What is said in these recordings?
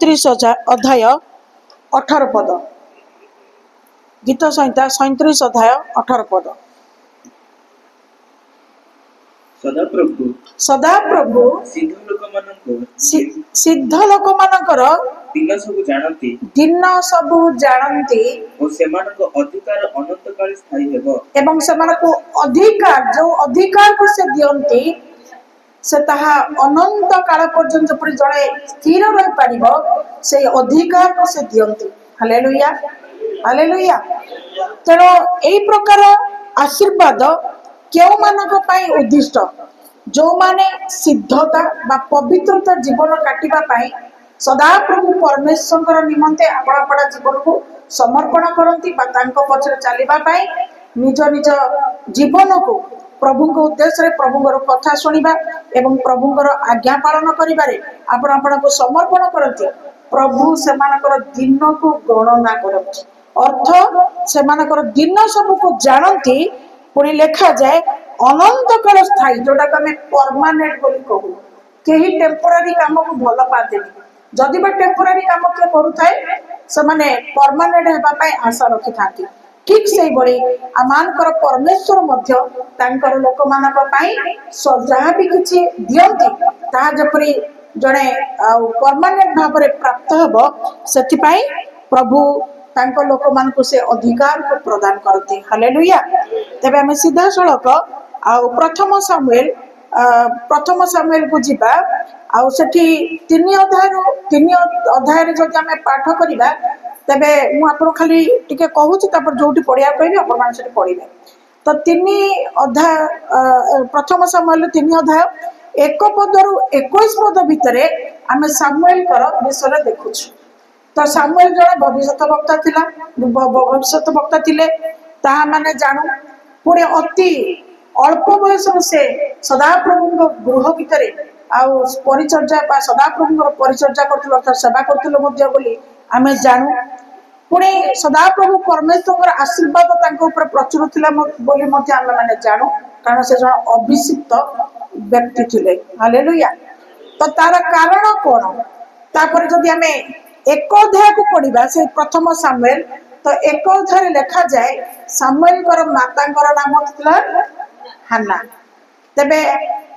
37 अध्याय 18 पद। गीत संहिता 37 अध्याय 18 पद। सदाप्रभु सिद्ध लोक मानकर दिन सबु जानती अधिकार अनंत काल स्थायी हेबो एवं सेमानकु अधिकार जो अधिकार को से दियंती से ताहा अनंत काल पर्यंत पर जड़े स्थिर रही पारिबो से अधिकार को से दियंती। Hallelujah hallelujah. तेणु एई प्रकार आशीर्वाद केउ मानक पई उद्दिष्ट जो माने सिद्धता बा पवित्रता जीवन काटिबा पई सदा प्रभु परमेश्वर निमंते आपण जीवन को समर्पण करती पछरे चलवा निज निज जीवन को प्रभु उद्देश्य प्रभुर कथा शुणा एवं प्रभुर आज्ञा पालन कर समर्पण करती। प्रभु से दिन को गणना करती अर्थ से दिन सब को जानती पुणी लिखा जाए अनंत काल स्थायी जोटा को आम परमानेंट बोली कहू। कहीं टेम्पोरारी काम को भल पाते जदि बा टेम्पोरारी काम किए करुए से परमानेंट होगापी आशा रखी था। ठीक से बड़ी आमानकर परमेश्वर मध्य तांकर लोक मानक जहाँ भी किसी दियंती ताहा जपरी जड़े परमानेंट भाव में प्राप्त हेबो सेथिपाई प्रभु तांको लोक मान को से अधिकार को प्रदान करते। हालेलुया। तेबे आमे सीधा सड़क प्रथम सामुएल को जीवा आउ सेठी 3 अध्याय जदि आमे पाठ करिबा तेबे मु आपन खाली टिके कहूची तापर जोटी पढ़िया कहबी अपन मान सेठी पढ़िबे। तो 3 अध्याय प्रथम सामुएल 3 अध्याय 1 पदरु 21 पद भितरे आमे सामुएल कर विषय देखुछु। तो सामुएल जड़े भविष्यत वक्ता थिले ताहा माने जानू पुणे अति अल्प बयस से सदाप्रभु गृह भितर आउ परिचर्या सदाप्रभु परिचर्या करथिले अर्थात सेवा करथिले मध्य बोली आमे जानू। पुणे सदाप्रभु परमेश्वर आशीर्वाद तांको ऊपर प्रचुर थिला बोली मध्य आमे माने जानू कारण से जण अभिषिक्त व्यक्ति थिले। हालेलुया। तो तार कारण कोन तापर जदि आमे 1 अध्याय को पढ़िबा से प्रथम सामुएल तो 1 अध्याय लिखा जाए सामुएल कर मातांकर नाम थिला हान्ना। तबे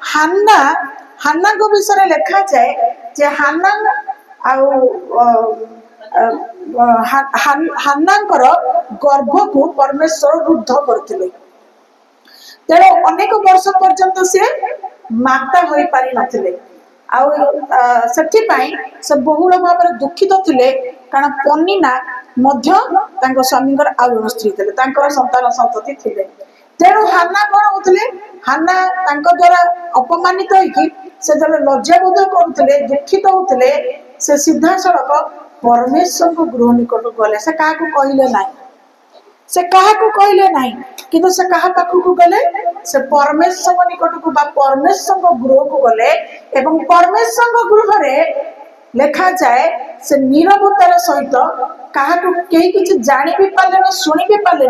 हान्ना को विषय लिखा जाए जे हान्ना हान्नांकर गर्भ को परमेश्वर रुद्ध करथिले। तेणु अनेक वर्ष पर्यंत से माता होई पारि नथिले से बहुल भाव में दुखित थिले कारण पन्नीना मध्य तांको स्वामींकर आउ स्त्री थिले तांकर संतान संतति थिले। तेणु हान्ना कौन होते हान्ना तांको द्वारा अपमानित होइकी से जब लज्जाबोध करुले दुखित होते से सीधा सड़क परमेश्वर को गृह निकट गले से क्या कहले ना से क्या कहले ना किंतु से क्या पाखक गले से परमेश्वर निकट को परमेश्वर गृह को गले एवं परमेश्वर गृह रे लिखा जाए से नीरवतार सहित क्या किसी जानी भी पारे शुणी भी पारे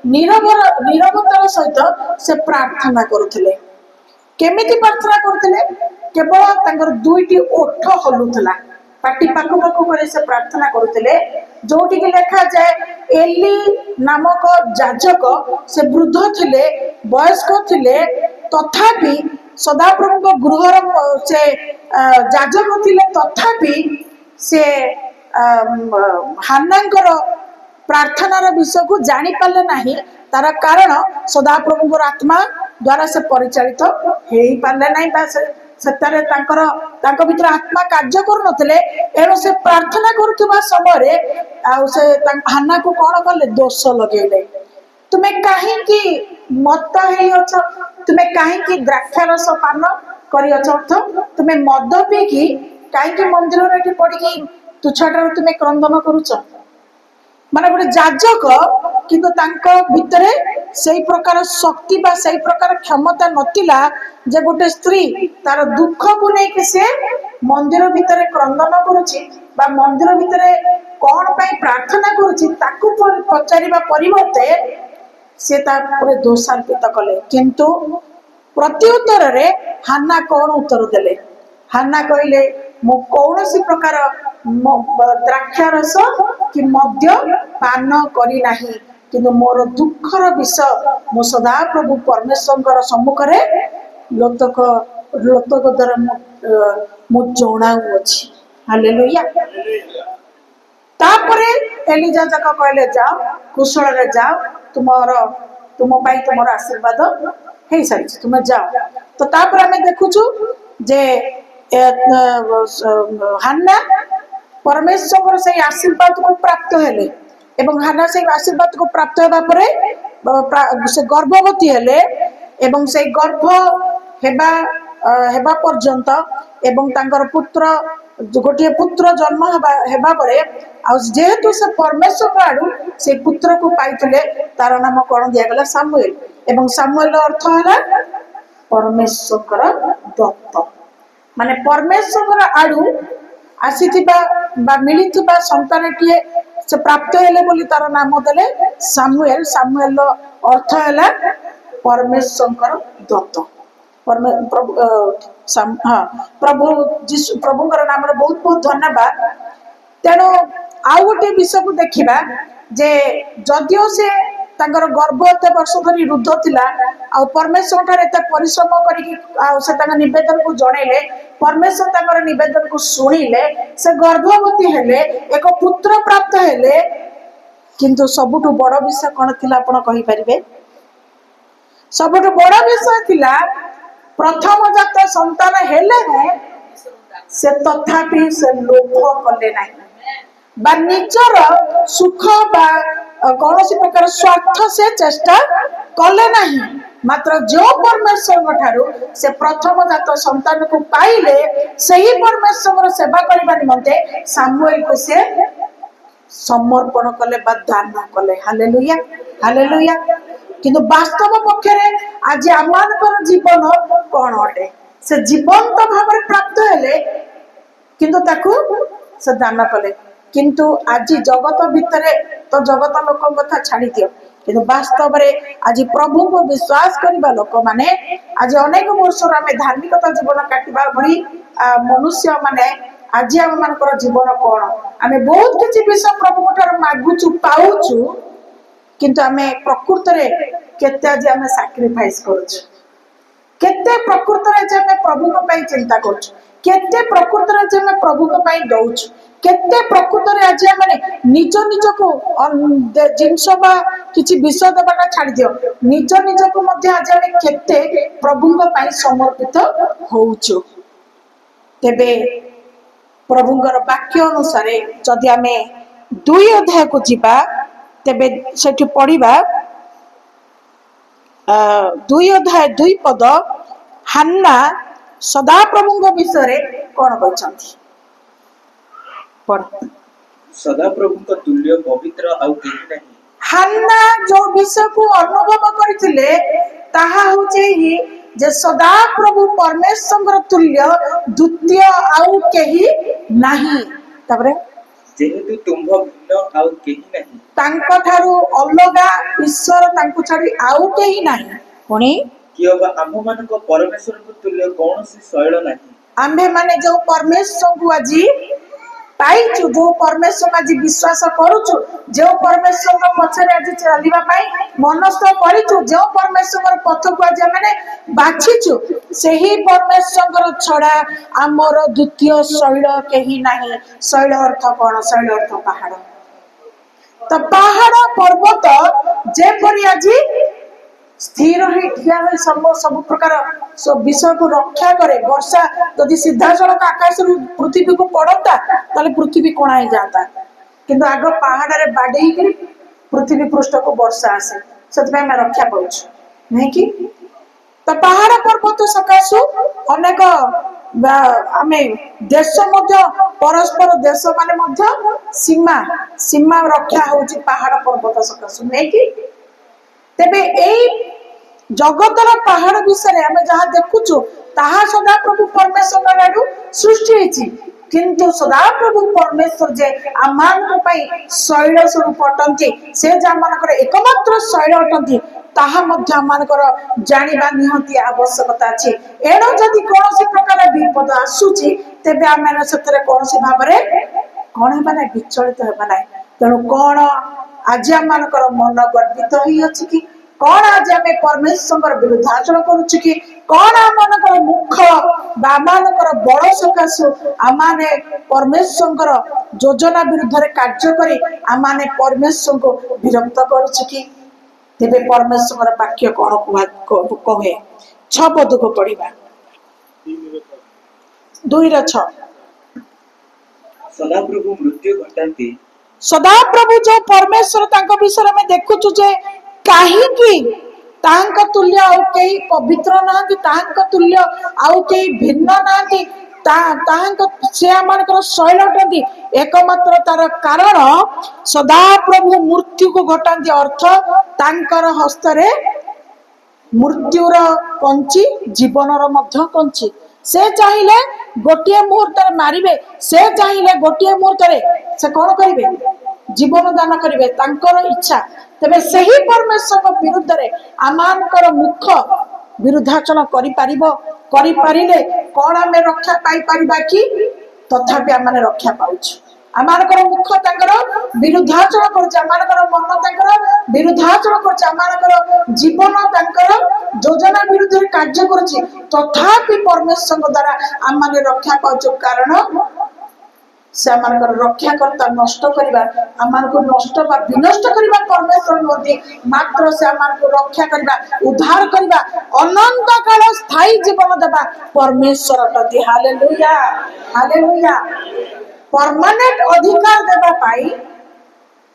नीरवतार सहित से प्रार्थना करुले। केमिति प्रार्थना करथिले केवल 2टी ओठ हलुथला पाटी पाखु पाखु करे से प्रार्थना करुले जोटी के लिखा जाए एली नामक जाजक से वृद्ध थिले वयस्क थिले तथापि सदाप्रभु गृहर से जाजक थिले तथापि से हान्नांकर प्रार्थनार विषय को जानी पाले नाही तार कारण सदाप्रभुर आत्मा द्वारा से परिचालित हो पारे ना सेतारे तांको भीतर आत्मा कार्य करुनथिले एणु से प्रार्थना करुवा समय हान्ना को कौन कले दोष लगेले तुमे कहीं मत होछ तुमे कहीं द्राक्षारस पान करियछ अर्थ तुमे मद पीकी कहीं मंदिर रे पड़ी तुछाटार तुमे क्रंदन करुच माने गोटे जाजक किंतु तांको भितरे सही प्रकार शक्ति बा सही प्रकार क्षमता नथिला जे गोटे स्त्री तार दुख को लेके से मंदिर भितरे क्रंदन करुची बा मंदिर भितरे कौन पाई प्रार्थना करुची ताकू पचारिबा परिवर्ते से तापर दोषारोपित कले किंतु प्रत्युत्तर रे हान्ना कौन उत्तर देले हान्ना कहले मु कौन सी प्रकार द्राक्षा रस कि मद्य पान करी नाही किंतु मोर दुखर विषय मो सदा प्रभु परमेश्वर सम्मुख रे लोतक द्वारा मु जणाउछि। हालेलुया। तापरे एलिजा जाक कहले जाओ कुशल रे जाओ तुम पाई तुमर आशीर्वाद हे सारी तुम जाओ। तो तापर हमें देखुछु जे हान्ना परमेश्वर से आशीर्वाद को प्राप्त हेले एवं हान्ना से आशीर्वाद को प्राप्त हेबा परे से गर्भवती हेले एवं से गर्भ हेबा हेबा पर्यंत एवं तांकर पुत्र गोटे पुत्र जन्म हेबा परे आ जेहेतु से परमेश्वर आड़ू से पुत्र को पाइथिले तार नाम कौन दिया गला सामुएल एवं सामुएल अर्थ है परमेश्वर दत्त माने परमेश्वर आड़ू आसीथिबा बा मिलिथिबा संतानटिए से प्राप्त हेले बोली तार नाम देले सामुएल। सामुएल अर्थ है परमेश्वर दत्त प्रभु जीशु प्रभुଙ୍କର नाम बहुत बहुत धन्यवाद। तेणु आउ गोटे विषय को देखा जे जदिओ से तांकर गर्भ एत वर्ष धरी रुद्ध थिला आ परमेश्वर ठारे एत परिश्रम करिक निवेदन को जनइले परमेश्वर तांकर निवेदन को सुनिले से गर्भवती हेले एक पुत्र प्राप्त हेले किंतु सबुठु बड़ विषय कौन थिला आपण कहि परिबे? सबुठु बड़ विषय थिला प्रथम जात संतान हेले से तथापि से लोभ कले नहीं बा निजर सुख बा कौन प्रकार स्वार्थ से चेष्टा कले नहीं मात्र जो परमेश्वर ठारू से प्रथम जात संतान को पाइले सही परमेश्वर सेवा करने निमंते सामुएल को से समर्पण कले बा दान कले। Hallelujah hallelujah. किंतु वास्तव पक्षरे आज आमानकर जीवन कौन अटे से जीवंत भाव प्राप्त हेले किंतु ताकू से दान कले किंतु आज जगत भितर तो जगत लोक कथा छाड़ी दियो किंतु वास्तव में आज प्रभु को विश्वास करने लोक माने आज अनेक वर्ष आम धार्मिकता जीवन काटवा भली मनुष्य माने आज आम मानकर जीवन कौन आम बहुत किसी विषय प्रभु ठार मागुचु पाउचु किंतु आमे प्रकृत रे केते आज आमे सैक्रिफाइस करूछु केते प्रकृत रे जे आमे प्रभु को पई चिंता करूछु केते प्रकृत रे जे आमे प्रभु को पई दउछु केते प्रकृत रे आज माने निज निज को जिंस बा किछि विषय दबाटा छाड़ दियो निज निज को मध्ये आज आमे केते प्रभु को पई समर्पित होउछु। तेबे प्रभुंगर वाक्य अनुसार जदि आमे 2 अध्याय को जीवा तेबे सेठी पढ़िबा 2 अध्याय 2 पद हान्ना सदा प्रभुंग विषय कौन कहछंती पढ़ सदा प्रभुंग तुल्य पवित्र आउ केही नहीं। हान्ना जो विषय को अनुभव करथिले ताहा होचे ही जे सदा प्रभु परमेश्वर तुल्य द्वितीय आउ केही नहीं। तबरे जेहेतु तुम्भ भिन्न आउ केही नहीं तांको ठारू अलगा ईश्वर तांको छाड़ी आउ केही नहीं पुणी कियबा आम मान को परमेश्वर को तुल्य कौन सी शैल नहीं। आम्भे माने जो परमेश्वर को आज पाइछु जो परमेश्वर आज विश्वास करूछु जो परमेश्वर का पछरे आज चलिबा पाई मनस्थ करिछु जो परमेश्वर पथ को आज माने बाछिछु सेही परमेश्वर छड़ा आमर द्वितीय शैल केही नाही। शैल अर्थ कौन? शैल अर्थ पहाड़। तो पहाड़ पर्वत जेपरी आज स्थिर ही ठिया हो सब प्रकार सब विषय को रक्षा करे वर्षा यदि सीधा सड़क आकाश पृथ्वी को पड़ता ताले पृथ्वी कोणा ही जाता किंतु आग पहाड़ रे बाडे कर पृथ्वी पृष्ठ को वर्षा आसे से रक्षा पाऊँ नहीं कि तो पहाड़ पर्वत सकाशु अनेक आमे देश मध्य परस्पर देश माने सीमा सीमा रक्षा होची पहाड़ पर्वत सकाशु नहीं कि तेबे एई जगतर पहाड़ विषय आम जहाँ देखुचु ताहा सदा प्रभु परमेश्वर आडू सृष्टि होइछि किंतु सदा प्रभु परमेश्वर जे आमान पई शैल स्वरूप अटंती से जे आमानकर एकमात्र शैल अटंती ताहा मध्य आमानकर जानिबा निहंती आवश्यकता अछि। एणो जदि कोनोसी प्रकार विपद आसुछि तेबे आमे सतरे कोनोसी भाबरे कौन है ना विचलित है ना तेणु कौन आज आम मन गर्वित हो कि कौन आज आम परमेश्वर विरुद्धाचरण करुचु कि कौन आम मुख आम बड़ सकाशु आम परमेश्वर योजना विरुद्ध कार्य करी आम परमेश्वर को विरक्त करुचु कि तेरे परमेश्वर वाक्य कौन कहे 6 पद को पढ़ा 2:6 सदाप्रभु मृत्यु घटाती सदाप्रभु जो परमेश्वर तांको विषय में देखुचु जे कहीं तांको तुल्य आउ कई पवित्र नांती तांको तुल्य आउ कई भिन्न नांती तांको से आमानकर शैल अटंती एकमात्र तार कारण सदाप्रभु मृत्यु को घटाती अर्थ तांकर हस्तरे मृत्युर कंची जीवनर मध्य कंची से चाहिए गोटे मुहूर्त मारिबे से चाहिए गोटे मुहूर्त से कौन करेंगे जीवन दान करेंगे तांकर इच्छा तेरे सही परमेश्वर विरुद्ध रे आमानकर मुख विरुद्धाचरण करि पारिले कौन आम रक्षा पाई परिबा कि तथापि आम रक्षा पाउछु आमानकर मुख तांकर विरुद्धाचरण करछ आमानकर मन तांकर विरुद्धाचरण करछ आमानकर जीवन तांकर योजना विरुद्ध कार्य करछ तथापि परमेश्वर द्वारा आम रक्षा पाउछु कारण से आमानकर रक्षा करता नष्ट करबा आमानको नष्ट बा विनष्ट करबा परमेश्वर नदी मात्र से आमानको रक्षा करबा उद्धार करबा अनंत काल स्थायी जीवन देबा परमेश्वर तदी हालेलुया हालेलुया परमानेंट अधिकार देबा पाई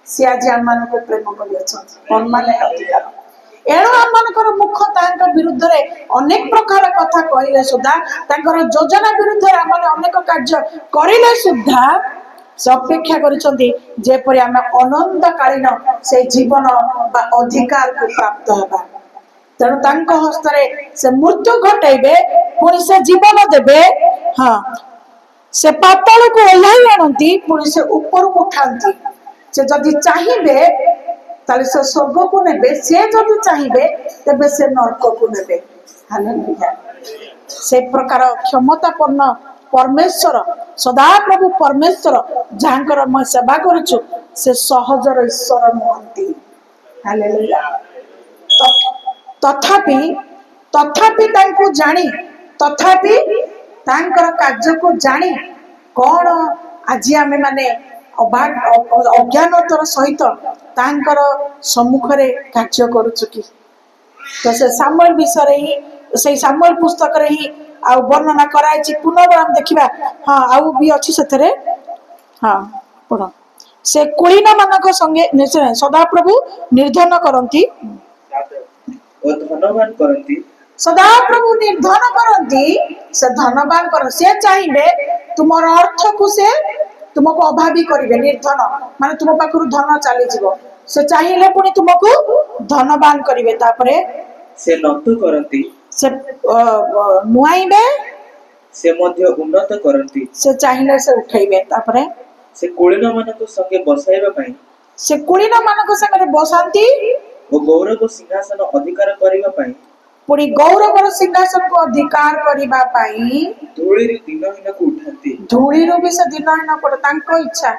से आज आमानको प्रेम करि अछि परमानेंट अधिकार एणु आमानकर मुख तांक विरुद्ध रे अनेक प्रकार कथा कहले सुधा तांकर योजना विरुद्ध रे आमाने अनेक कार्य करिले सुधा से अपेक्षा करिसंती जेपरि आमे अनंत कालीन से जीवन बा अधिकार को प्राप्त हेबा तेणु तांक हस्तरे से मृत्यु घटाइबे पुणी से जीवन देबे हाँ से पाताल को ओह्लाई आनती पुणी से ऊपर को उठाती से जदि चाहिए ताले से स्वर्ग को नेबे से जदि चाहिए तबे से नरक को नेबे हालेलुया से प्रकार क्षमतापन्न परमेश्वर सदाप्रभु परमेश्वर जहाँकर मैं सेवा करुछु से सहजर ईश्वर नुहंती हालेलुया तथापि तथापि तांको जानी तथापि तांकर कार्य को जानी कौन आज आमे माने अज्ञानतर सहित तांकर सम्मुख रे कार्य करुछु कि तो से सामुएल विषय ही से सामुएल पुस्तक रे ही आ वर्णना कराई पुनः हम देखिबा हां आउ भी अछि सेथरे हां पढ से कुलीन मानक संगे सदाप्रभु निर्धन करंती ओ धनवान करंती सदाप्रभु निर्धन करंती से धनवान कर से चाहिए तुमर अर्थ को से तुमको अभावी करिवे निर्धन माने तुम पाखरु धन चली जीवो से चाहिए पुणी तुमको धनवान करिवे तापरे से नत करंती से नुआइबे से मध्य उन्नत करंती से चाहिए से उठाइबे तापरे से कुलीन मानक संगे बसाइबा पई से कुलीन मानक संगे बसांती ओ गौरव सिंहासन अधिकार करिबा पई पुणी गौरवर सिंहासन को अधिकार करिबा पाई धूली दिनहीन को उठाती धूली रो भी से दिनहीन को तांको इच्छा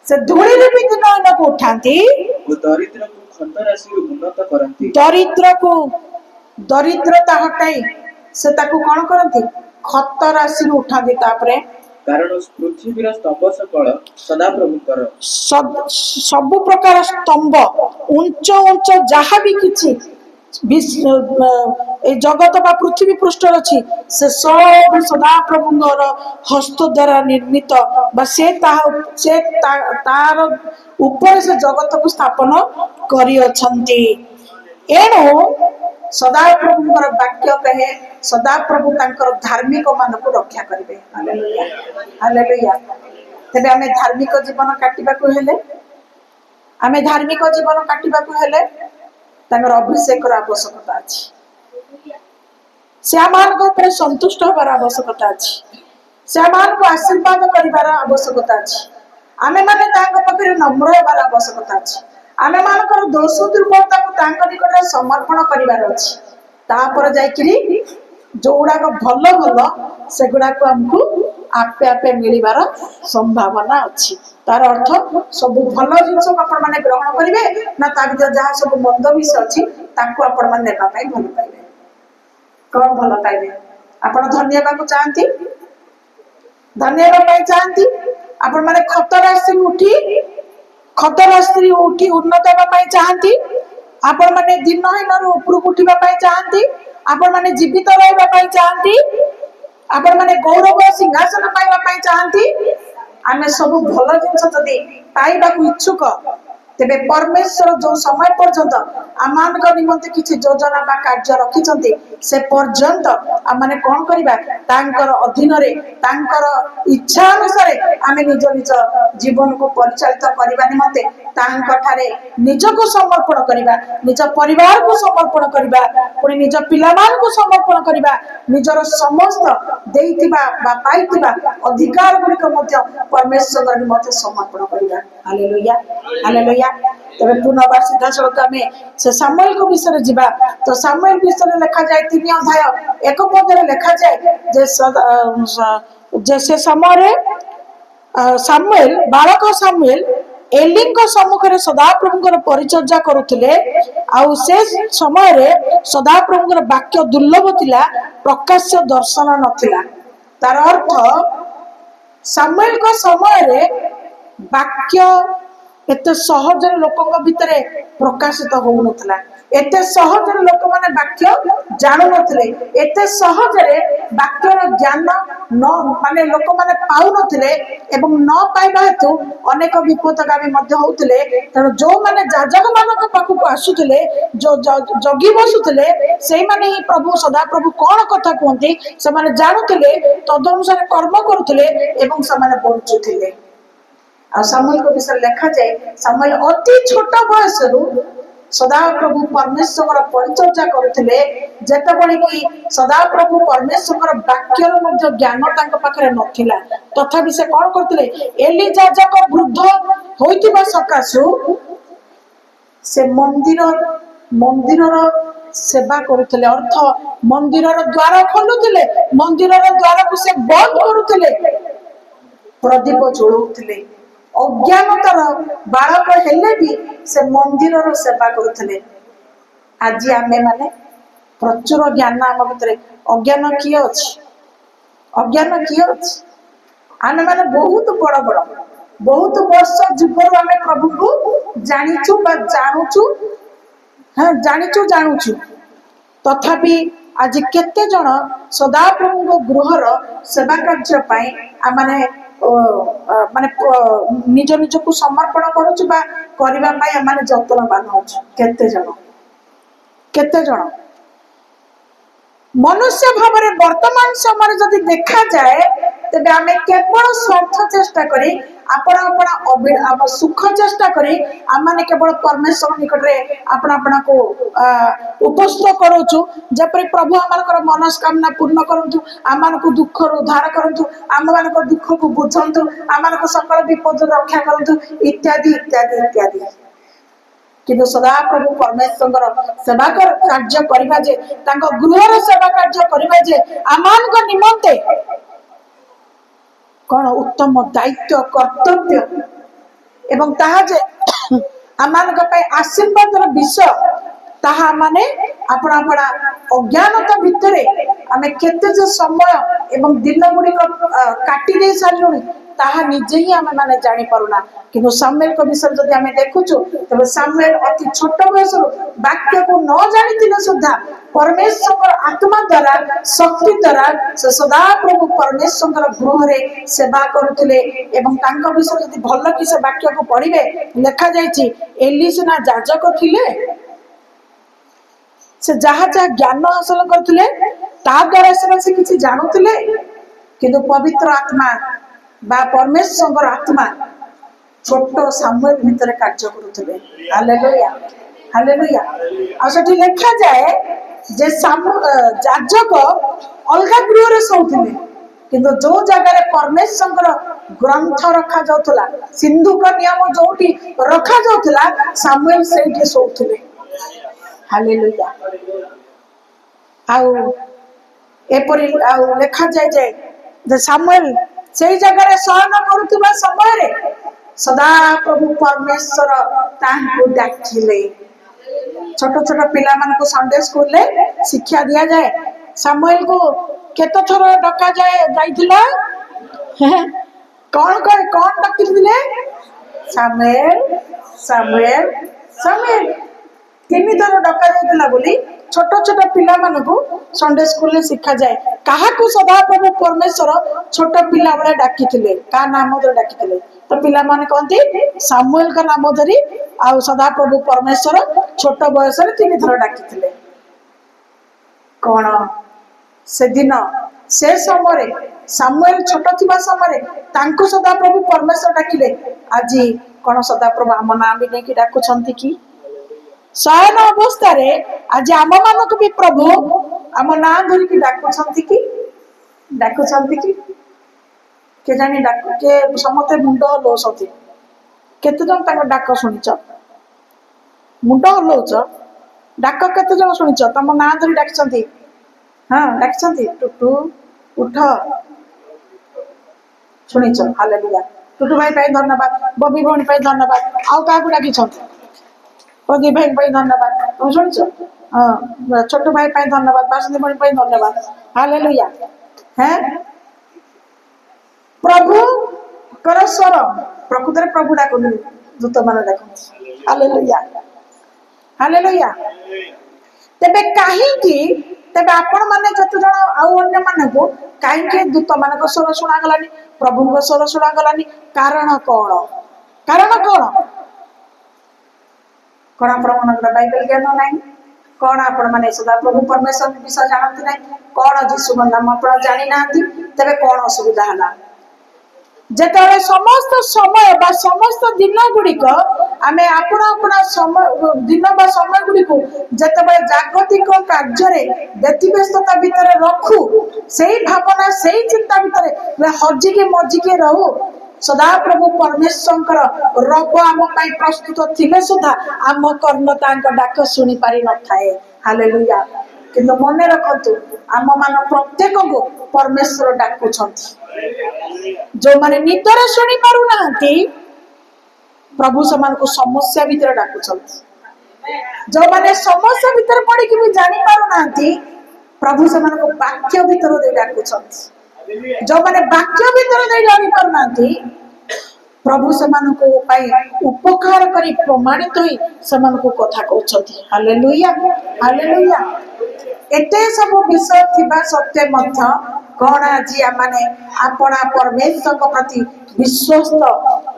से धूली रो भी दिनहीन को उठाती ओ दरिद्र को खंडराशि उन्नत करंती दरिद्रता हटाई से ताको कोन करंती खत राशि उठाती तापरे कारण पृथ्वीर स्तंभ सकल सदाप्रभुकर सब प्रकार स्तंभ उच्च उच्च जहाँ भी किछि जगत बा पृथ्वी पृष्ठ अच्छी से सब सदाप्रभुर हस्त द्वारा निर्मित बा से तार ऊपर से जगत को स्थापन करी अछंती एणु सदाप्रभुर वाक्य कहे सदाप्रभु तांकर धार्मिक मान को रक्षा करिवे हालेलुया हालेलुया तबे आमे धार्मिक जीवन काटिबा को हेले आमे धार्मिक जीवन काटिबा को हेले तांकर अभिषेक आवश्यकता अछि से आमान को ऊपर संतुष्ट होबार आवश्यकता अछि से आमान को आशीर्वाद करिवार आवश्यकता अछि आमे माने तांको पकरे नम्र होबार आवश्यकता अछि आमे मानकर दोष दुर्बलता को तांको निकट समर्पण करिवार अछि तापर जाय कि जोड़ा को भलो भलो से गुडा को हमको आपे आपे मिलिबार संभावना अच्छी। तार अर्थ सब भल जिनस आपण मैंने ग्रहण करेंगे ना ता भर जहाँ सब मंद विष अच्छी आपण मैंने भल पाइबे। कौन भल पाइबे? आपण धन्य को चाहती, धन्य चाहती आपण मैंने खतरा स्त्री उठी उन्नत होगा चाहती, आपण मैंने दिनहीन उपरକୁ उठा चाहती, आपण मैंने जीवित रहा चाहती, आपण मैंने गौरव सिंहासन पाइबा चाहती। आमे सब भल जिनस जदि पाइबा इच्छुक तेबे परमेश्वर जो समय पर्यंत आमान निमंते किसी योजना बा कार्य रखिछंती से पर्यंत आमाने कोन करिबा तांकर अधीन रे तांकर इच्छा अनुसार आमे निज निज जीवन को परिचालित करिबा निमंते तांकर ठारे निज को समर्पण करिबा, निज परिवार को समर्पण करिबा, पुनी निज पिलामान को समर्पण करिबा, निजर समस्त देइतिबा बा पाइतिबा अधिकार गुलिक मध्य परमेश्वर निमंते समर्पण करिबा। Hallelujah hallelujah. तबे पुनर्बार सीधा सड़क आम से सामुएल को विषय जीवा तो सामुएल विषय लिखा जाए 3 अध्याय 1 पदरे लिखा जाए जे से समय सामुएल बालक सामुएल एली सम्मुख में सदाप्रभुଙ୍କର परिचर्या करुले आउ से समय सदाप्रभुଙ୍କର वाक्य दुर्लभ थिला, प्रकाश्य दर्शन नथिला। तार अर्थ सामुएल को समय वाक्य एत सहज लोक भितर प्रकाशित हो नथिला, एत सहज लोक माने वाक्य जानु नथिले, एत सहज वाक्यर ज्ञान न माने लोक माने पाउ नथिले एवं न पाइबा हेतु अनेक विपदगामी मध्य होउथिले। तेणु जो माने जाजक मानक पाखु को आसुथिले जो जगी बसुथिले सेई माने ही प्रभु सदा प्रभु कोन कथा कहंती से माने जानुथिले, तद अनुसार कर्म करुथिले एवं से माने बंचुथिले। आ सामुएल को विषय लिखा जाए सामुएल अति छोट बयस सदा प्रभु परमेश्वर परिचर्या करुले, जेतबळे कि सदा प्रभु परमेश्वर वाक्यर मध्य ज्ञान तांक पाखरे नथिला, तथापि से कोन करथिले एली जाजक वृद्ध होइतिबा सकासु से मंदिरर सेवा करुले, अर्थ मंदिरर द्वार खोलुथिले, मंदिरर द्वार को से बंद करुथिले, प्रदीप जोड़ुथिले, अज्ञानतार बालक हेले भी से मंदिर सेवा करुले। आज आमे माने प्रचुर ज्ञान आम भीतर, अज्ञान किए अच्छी, अज्ञान किए अच्छी? आमे माने बहुत बड़ बड़ बहुत वर्ष जीवन आम प्रभु को जानिचु बा जानूचु, हाँ जानिचु जानूचु, तथापि आज केते जन सदा प्रभु गृहर सेवा कार्य पाई आमाने माने निज निज को समर्पण करूछु बा करबा पाई माने जतनवान होछु। केते जन मनुष्य भाव में वर्तमान समय जदि देखा जाए तेबे आमे केवल स्वार्थ चेष्टा करी आपण आपण सुख चेष्टा करी आमाने केवल परमेश्वर निकट रे आपण को उपस्थ करूछु, जेपरि प्रभु आमानकर मनस्कामना पूर्ण करंतु, आमानको दुख उद्धार करंतु, आमानको दुख को बुझंतु, आमानको सकल विपद रक्षा करंतु इत्यादि इत्यादि इत्यादि। किंतु सदा प्रभु परमेश्वर सेवा कार्य करबा जे तांको गृहर सेवा कार्य करबा जे आमानक निमंते कौन उत्तम दायित्व कर्तव्य एवं ताहा जे आमानक पे आशीर्वादर विषय ताहा माने अपना अपना अज्ञानता भितरे आमे केते जे समय एवं दिन गुड़िक काटी दे सारिलुनी ताहा निजे ही आमे माने जानी पारुना। किंतु सामुएल को विषय जदि आमे देखुछु तबे सामुएल अति छोट बयस वाक्य को न जानिथिले सुद्धा परमेश्वर आत्मा द्वारा शक्ति द्वारा से सदा प्रभु परमेश्वर गृह रे सेवा करुथिले एवं तांका विषय जदि भल कि से वाक्य को पढ़िबे लिखा जायछि एली सिना याजक थिले, से जहाँ जहाँ ज्ञान हासिल करथिले ता द्वारा से किछि जानुथिले, किंतु पवित्र आत्मा बा परमेश्वर आत्मा छोट सामुएल भितर कार्य करुथिले। Hallelujah hallelujah. आ सेठी लिखा जाए जे याजक अलगा गृह रे सोउथिले, किंतु जो जगह परमेश्वर ग्रंथ रखा जाउथला सिंधु का नियम जोटी रखा जाउथला सामुएल सेठी सोउथिले। हालेलुया। आउ एपरि आउ लिखा जाए जे सामुएल सेई जगह शयन करुवा समय सदा प्रभु परमेश्वर तांको डाकिले। छोट छोट पिला मानकु संडे स्कूल ले शिक्षा दिया जाए। सामुएल को केते थर डका जाए जाइथिला कौन डाकिले? सामुएल सामुएल सामुएल तीन थर डका जाइथिला बोली छोट छोट पिला मानकु संडे स्कूल ले शिक्षा जाए। काहाकू सदा प्रभु परमेश्वर छोट पिला बळे डाकिथिले का नाम धरि डाकिथिले? तो पिला माने कहती सामुएल का नाम धरी आ सदा प्रभु परमेश्वर छोट बयस तीन थर डाकिथिले। कौन से दिन से समय सामुएल छोट थिबा समय तांको सदा प्रभु परमेश्वर डाकिले। आज कौन सदा प्रभु आम नाम भी नहीं डाकुछंती कि शयन अवस्था रे आज आम मानक भी प्रभु आम ना धरिकी डाकुछंती कि डाकुछंती कि के जानी डाक के समते मुंड हलौसती केते जन तांको डाक सुनिच मुंड हलौच डाक केते जन सुनिच तम ना धरि डाकछंती? हाँ डाकछंती टुटू उठ सुनिच। हालेलुया। टुटू भाई पाई धन्यवाद, बबी भौणी पाई धन्यवाद। आउ काहाकू डाकिछंती? प्रदीप भाई पाई धन्यवाद। तुम सुनिच? हाँ छोटू भाई पाई धन्यवाद, बासुदेव भौणी पाई धन्यवाद। हालेलुया। हैं प्रभु कर स्वर प्रकृत प्रभु डाकन दूत मान डाक। Hallelujah hallelujah. तेबे कहीं तेबे आपण माने जत जण आउ अन्य मानकु कहीं दूत मान स्वर शुणा गलानी, प्रभु स्वर शुणा गलानी? कारण कौन? कारण कौन? कौन आपण बाइबल ज्ञान नहीं? कौन आपण माने सदा प्रभु परमेश्वर विषय जानती नहीं? कौन जीशु नाम आपण जानी नांती? तेबे कौन असुविधा हला? जेतबे समस्त समय बा समस्त दिन गुड़िक आमे अपना अपना समय दिन बा समय गुड़िक जेतबे जागतिक कार्य व्यतिव्यस्तता भितर रखू सेही भावना सेही चिंता भितर हजिके मजिके रहू सदा प्रभु परमेश्वर रब आम प्रस्तुत थिले सुधा आम कर्ण तांक डाक शुणी पारि न थाए। हालेलुया। किंतु मने रखतु आम मान प्रत्येक को परमेश्वर डाकुछंती। जो माने निदर शुणी पारु नांती प्रभु समान को समस्या भीतर डाकुछंती। जो माने समस्या भीतर पड़ी कि भी जानि पारु नांती प्रभु समान को वाक्य भीतर दे डाकुछंती। जो माने वाक्य भीतर दे जानि पारु नांती प्रभु समान को पाई उपकार करी प्रमाणित होई समान को कथा कहउछंती। Hallelujah hallelujah. एते सब विषय थिबा सत्य मध्य कौन आज माने अपना परमेश्वर को प्रति विश्वस्त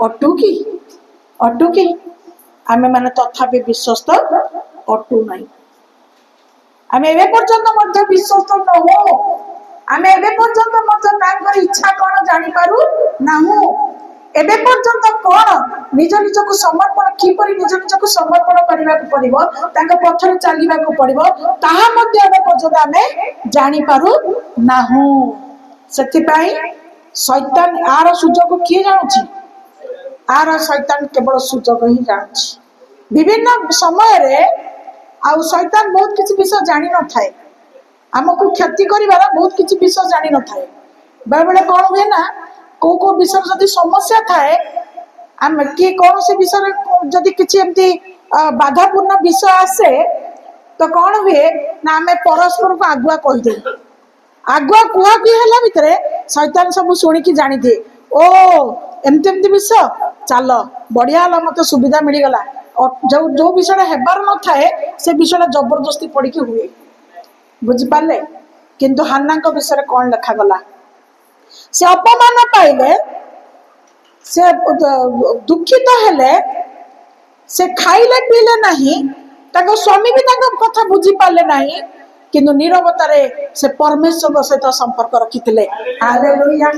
अटुकी अटुकी आमे माने तथापि विश्वस्त अटु नहीं। आमे एबे पर्यंत मध्य विश्वस्त न हो। आमे एबे पर्यंत मध्य तांकर इच्छा कौन जानि पारु नाहु। एबे पर्यंत कौन निज निज को समर्पण किपरि निज निज को समर्पण करबा को पड़िबो तांका पथर चलीबा को पड़िबो ताहा मध्ये एबे पर्यंत आमे जानि पारु नाहु। सेति पई शैतान आर सुजोग किए जानुची? आर शैतान केवल सुजोग ही जानुची। विभिन्न समय रे आउ शैतान बहुत किछि विषय जानि न थाए हमकु क्षति करिवार बहुत किछि विषय जानि न थाए। बेले बेले कौन हुए ना को विषय जदि समस्या थाए आम कि कौन से विषय जदि किछि एमती बाधापूर्ण विषय आसे तो कौन हुए ना आम परस्पर को आगुआ कहि दे आगुआ कुआ कि हला भितरे शैतान सब शुणी जानी दिए ओ एमती एमती विषय चल बढ़िया हला मत सुविधा मिल गला जो जो विषय हेबार न थाए से विषय जबरदस्ती पड़ी कि हुए बुझी पाले। किंतु हान्ना को विषय कौन लिखा गला से अपमान पाइले से दुखित हेले से खाइले पीले नहीं ताको स्वामी भी ताको कथा बुझी पाले नहीं किंतु नीरवतारे से परमेश्वर सहित संपर्क रखिथिले। हालेलुया।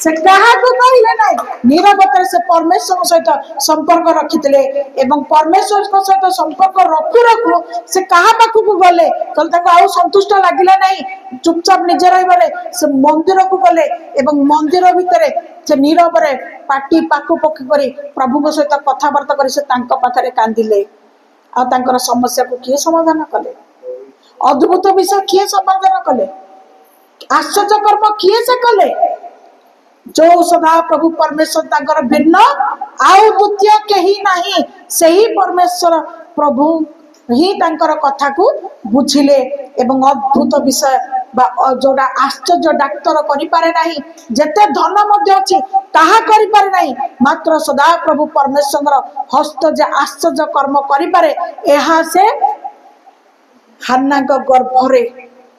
से कहा को कहले नहीं नीरवतारे से परमेश्वर सहित संपर्क रखिथिले एवं परमेश्वर को सहित संपर्क रखु रखु से कहा पाखु को गले कल ताको आउ संतुष्ट लागिला नहीं चुपचाप निजे रहिबारे से मंदिर को गले एवं मंदिर भितरे से नीरव रे पाटी पाखु पखी करी प्रभु को सहित कथाबार्ता करी से तांको पाखरे कांदिले आ तांकर समस्या को किए समाधान कले अद्भुत विषय किए समाधान कले आश्चर्य कर्म किए से कले जो सदा प्रभु परमेश्वर तांकर भिन्न आउ द्वितीय कहीं नहीं सही परमेश्वर प्रभु ही तांकर कथा को बुझिले एवं अद्भुत विषय बा जोड़ा आश्चर्य डाक्तर करि पारे नाही जेते धन मध्य अछि ताहा करि पारे नाही मात्र सदा प्रभु परमेश्वर हस्त जे आश्चर्य कर्म करि पारे एहा से हान्ना गर्भरे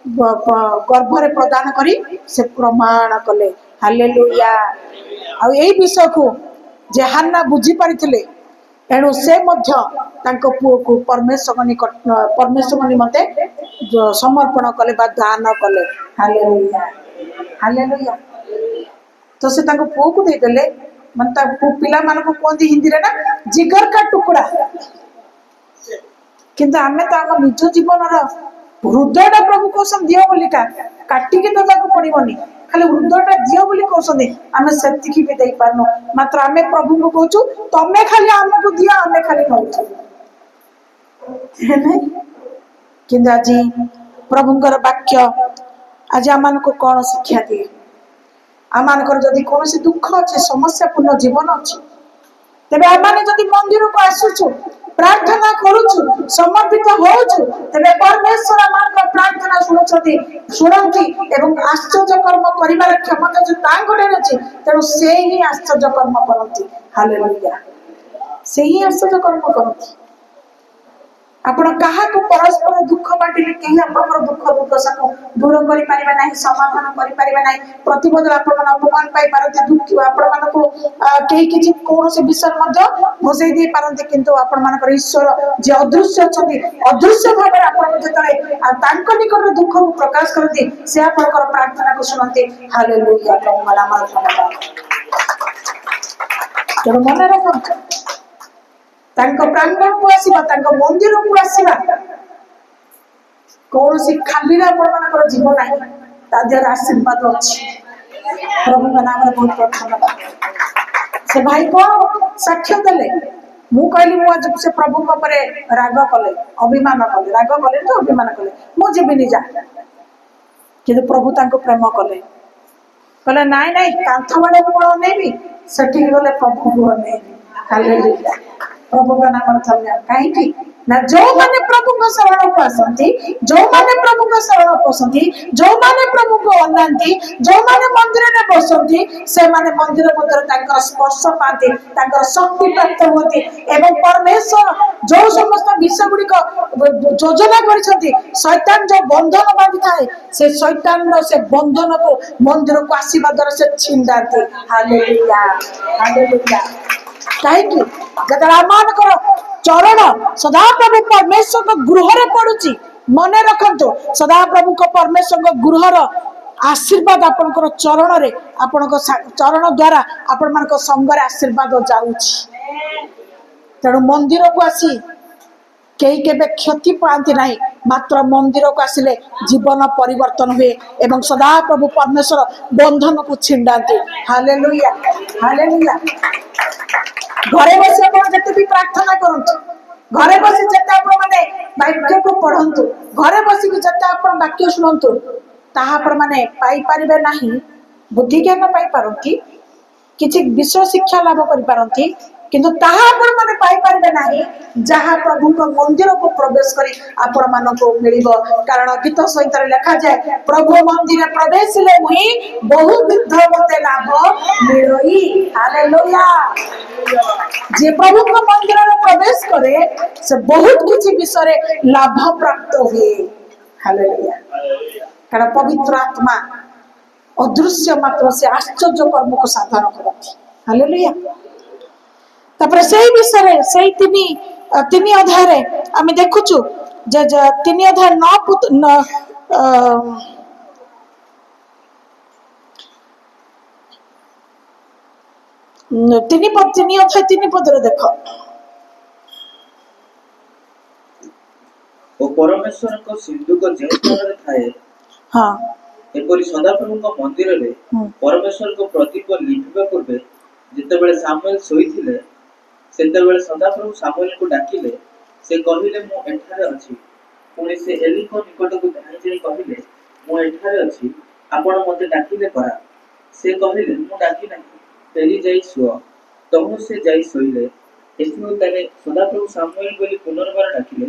गर्भरे प्रदान करी से प्रमाण कले हालेलुया आ एई विषय को जे हान्ना बुझी पारिथिले एणु से मध्य तांको पुओ को परमेश्वर निमते समर्पण कले बा दान कले हालेलुया हालेलुया तो से तांको पुओ को दे देले मन ता पिला मान को कोंदी हिंदी रे ना जिगर का टुकड़ा किंतु आमे तो आम निज जीवन हृदयटा प्रभु कौन दियो बोली काटिके तो ताको पड़ोनी खाली हृदयटा दियो बोली कौन आम से भी दे पारनु मात्र आम प्रभु को कहूँ तमें खाली आमको दियो आम खाली खाऊ कि आज प्रभुंर वाक्य आज आम को कौन शिक्षा दिए आम जदि कौन दुख अच्छे समस्यापूर्ण जीवन अच्छे तेरे आम मंदिर को आसुचु प्रार्थना करुचु समर्पित होचु तेरे परमेश्वर आम प्रार्थना शुणती एवं आश्चर्य कर्म करिवार क्षमता जो तांगटे अछि तेणु से ही आश्चर्य कर्म करती हालेलुया से ही आश्चर्य कर्म करती आपण कहा को परस्पर दुख बांटिले कहीं आपनकर दुख दुर्दशा को दूर करि पारिबा नाही समाधान करि पारिबा नाही प्रतिबोध आपण मन अपमान पाई पारते दुख आपण मन को कहीं किछि कोन से विषय मध्य घोषै दे पारते किंतु आपण मनकर ईश्वर जे अदृश्य छथि अदृश्य भाबे आपण जतले तांको निकट दुख को प्रकाश करती से आपनकर प्रार्थना को सुनते हालेलुया प्रभु मला मार धन्यवाद तो मन रखो प्रांगण को आसवा मंदिर को आसवा कौन सी खाली आप जीवन ना आशीर्वाद अच्छी प्रभु का नाम बहुत बहुत धन्यवाद से भाई कौन साक्ष्य देले मु कहली आज से प्रभु राग कले अभिमान कले राग कले तो अभिमान कले मु जीविनी जा कि प्रभु प्रेम कले कहले नाई नाई कांथ बाड़े को अनेबी सेठी गले प्रभु को अनेबी हालेलुया प्रभु का नाम धन्य कहीं ना जो माने प्रभु को शरण को आसंती जो माने प्रभु को शरण पसंती जो माने प्रभु को अनांती जो माने मंदिर में बसंती से माने मंदिर मध्य तांकर स्पर्श पाते तांकर शक्ति प्राप्त होती एवं परमेश्वर जो समस्त विषय गुड़ी को योजना करिसंती शैतान जो बंधन बांधी थाए से शैतान रो से बंधन को मंदिर को आसीबा द्वारा से छिंडाती हालेलुया हालेलुया कहीं जब चरण सदा प्रभु परमेश्वर को गृह पड़ुची मन रखु सदा प्रभु को परमेश्वर गृहर आशीर्वाद आपनकर चरण रे आपनकर चरण द्वारा आपण मानक संग रे आशीर्वाद जाउची तेणु मंदिर को आसी कई केबे क्षति पाती नहीं मात्र मंदिर को आसिले जीवन परिवर्तन हुए एवं सदा प्रभु परमेश्वर बंधन को छिंडाती हालेलुया हालेलुया घरे बसी आप भी प्रार्थना करूँ घरे बसी जिते आपने वाक्य को पढ़ु घरे बस जिते आप वाक्य शुणु ताहा माने पाई पारिबे नाही बुद्धि ज्ञान पाई पारंती किछि विश्व शिक्षा लाभ करि पारंती किंतु ताहा आपण माने पाई पारिबे नाही जहाँ प्रभु को मंदिर को प्रवेश करी आपण मानको मिलिबो कारण गीत सहित लिखा जाए प्रभु मंदिर प्रवेश ले मुई बहु विध मते लाभ मिलोई हालेलुया जे प्रभु को मंदिर में प्रवेश करे से बहुत किछि विषय लाभ प्राप्त हुए हालेलुया कारण पवित्र आत्मा अदृश्य मात्र से आश्चर्य कर्म को साधन करती हालेलुया तापर सेही विषय सेही तीन अध्याय रे आमे देखुछु जे 3 अध्याय 9 तीन अध्याय 3 पद रे देखो ओ परमेश्वर को सिंधु को जे स्थान थाए हां एपरि सदाप्रभु को मंदिर रे परमेश्वर को प्रदीप लिखिबा पूर्वे जेतेबेले सामुएल सोईथिले सेतेबेले सदाप्रभु सामुएल को डाकिले से कहिले मु एठारे अछि पुणी से एली को निकट को धाई जाई कहिले मु एठारे अछि आपण मते डाकिले करा से कहले मु डाकी नहीं फेरी जाई सुଅ तहु से जाई सोइले। एथिनु तारे सदाप्रभु सामुएल बोली पुनर्बार डाकिले।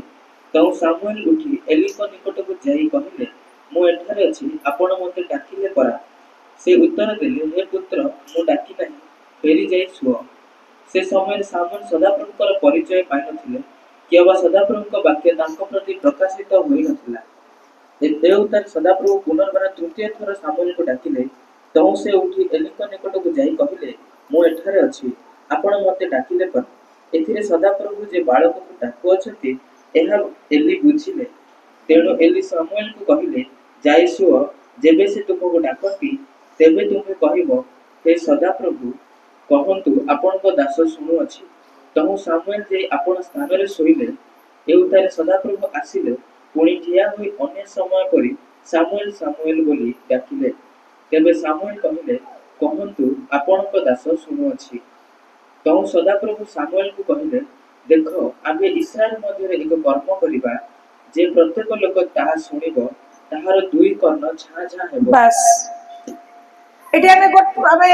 तहु सामुएल उठी एलीको निकटକୁ ଯାଇ କହିଲେ ମୁଁ ଏଠାରେ ଅଛି ଆପଣ ମୋତେ ଡାକିଲେ ପରା। से उत्तर देले हे पुत्र मु डाकी नहीं फेरी जाई सुଅ। से समय सामुएल सदाप्रभुଙ୍କର परिचय पाइ नथिले कि अबा सदाप्रभुଙ୍କ वाक्य ताଙ୍କ प्रति प्रकाशित होई नथिला। देवतार सदाप्रभु पुनर्बार तृतीय थर सामुएलको डाकिले। तहु से उठी एलीको निकटକୁ ଯାଇ କହିଲେ ମୁଁ ଏଠାରେ ଅଛି ଆପଣ ମୋତେ ଡାକିଲେ ପରା। एथिरे सदाप्रभु जे बालकକୁ ଡାକୁଅଛନ୍ତି ଏହା एली बुझिले। तेणु एली सामुएलକୁ କହିଲେ ଯାଇ ସୁଅ जेबे से तुमको डाकନ୍ତି तेबे तुम्हें कहिबो हे सदाप्रभु कहंतु आपणको दास शुणुअछि। तहु सामुएल जे आपण स्थान रे सोइले। एउतारे सदाप्रभु आसिले पुणी ठिया होई अन्य समय परि सामुएल सामुएल बोली डाकिले। तेबे सामुएल कहिले कहंतु आपणको दास शुणुअछि। तहु सदाप्रभु सामुएल को कहिले देखो आमे इस्राएल मध्यरे एक कर्म करिबा जे प्रत्येक लोक ताहा शुणिबो ताहार दुई कर्ण झा झा हेबो। बस एटी आमे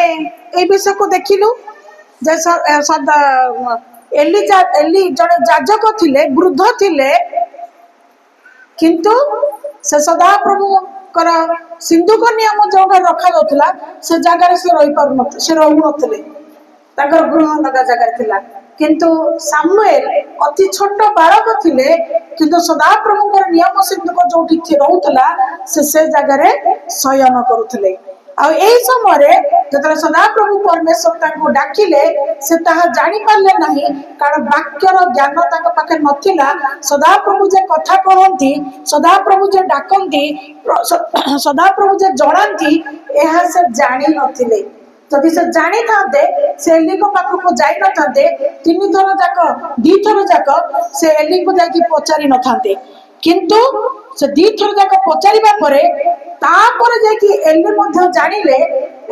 ए विषय को देखिलु जे एली जड़े जाजक थिले वृद्ध थिले किंतु से सदा प्रभु कर सिंधुक नियम जो रखा जाउथला से जगह से रही पार न से रहु नथिले ताकर गृह लगा जगह थिला। किंतु सामुएल अति छोट बालक थिले किंतु सदा प्रभु नियम सिंधुक जोठी रहउथला से जगह रे शयन करुथले। आ एई समय जतरा सदा प्रभु परमेश्वर ताको डाकिले से ताहा जानि पारले नाही कारण वाक्यर ज्ञान ताक पाखे नथिला। सदा प्रभु जे कथा कहंती सदा प्रभु जे डाकंती सदा प्रभु जे जणांती एहा से जानि नथिले। जदि से जानी थांते से एली को पाख को जाई न थांते तीन थर जाक दी थर जाक से एली को जाकी पचारि न थांते किंतु से दी थर जाक पचारिबा परे तापर जे कि एली मध्ये जानिले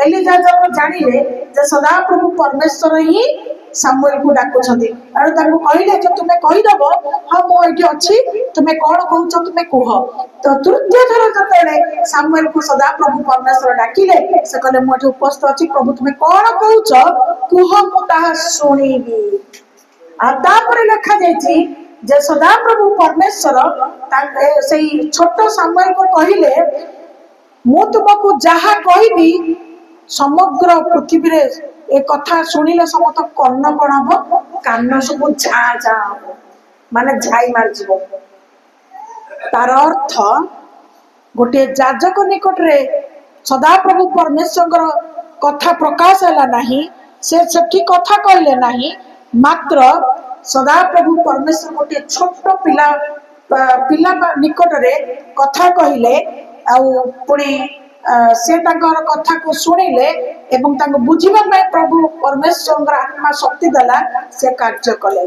एली जाजक जानिले जे सदा प्रभु परमेश्वर ही सामुएल को डाकुछंती। आरो ताको कहिले जे तुमे कहि दबो हां मो एठी अछि तुमे कोन कहउछ तुमे कह। तो तृतीय थर जतले सामुएल को सदा प्रभु परमेश्वर डाकिले से कहले मो एठी उपस्थित अछि प्रभु तुमे कोन कहउछ कह मो ताहा सुनिबी। आ तापर लिखा जायछि जे सदा प्रभु परमेश्वर सेही छोट सामुएल को कहिले मु तुमको जहा कहबी समग्र पृथ्वी रे ए कथा सुनिले समस्त कर्ण कण हम कान सब झा झा हम माने झाई मार जीव। तार अर्थ गोटे जाजक निकट रे सदा प्रभु परमेश्वर कथा प्रकाश हैला नाही से सठी कथा कहले नाही मात्र सदा प्रभु परमेश्वर गोटे छोट पिला पिला निकट रे कथा कहले आउ पुणी से कथा को शुणिले एवं बुझीबा प्रभु परमेश्वर आत्मा शक्ति देला से कार्य कले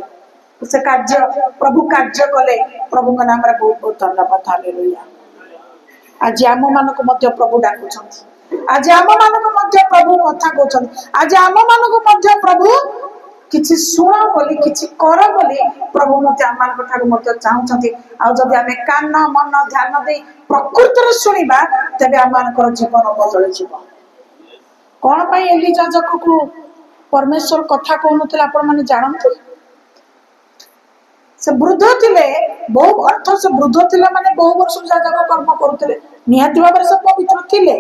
से कार्य प्रभु कार्य कले प्रभु नाम रे बहुत बहुत धन्यवाद। हालेलुया। आज आम मानक मध्य प्रभु डाकुछंती आज आम मानक मध्य प्रभु कथा कहउछंती आज आम मानक मध्य प्रभु किछि सुण बोली किछि कर बोली प्रभु मते आम मानक ठाकु मते चाहुछंती। आ जदि आमे कान मन ध्यान दे प्रकृतिर सुनिबा तबे आम मानकर जीवन बदल जीव। कोन पई एली जाजक को परमेश्वर कथा कहउनथले आपण माने जानथि से वृद्ध थिले बहु अर्थ से वृद्ध थिले माने बहु वर्ष जाजक कर्म करूथले निहाती भाबरे से पवित्र थिले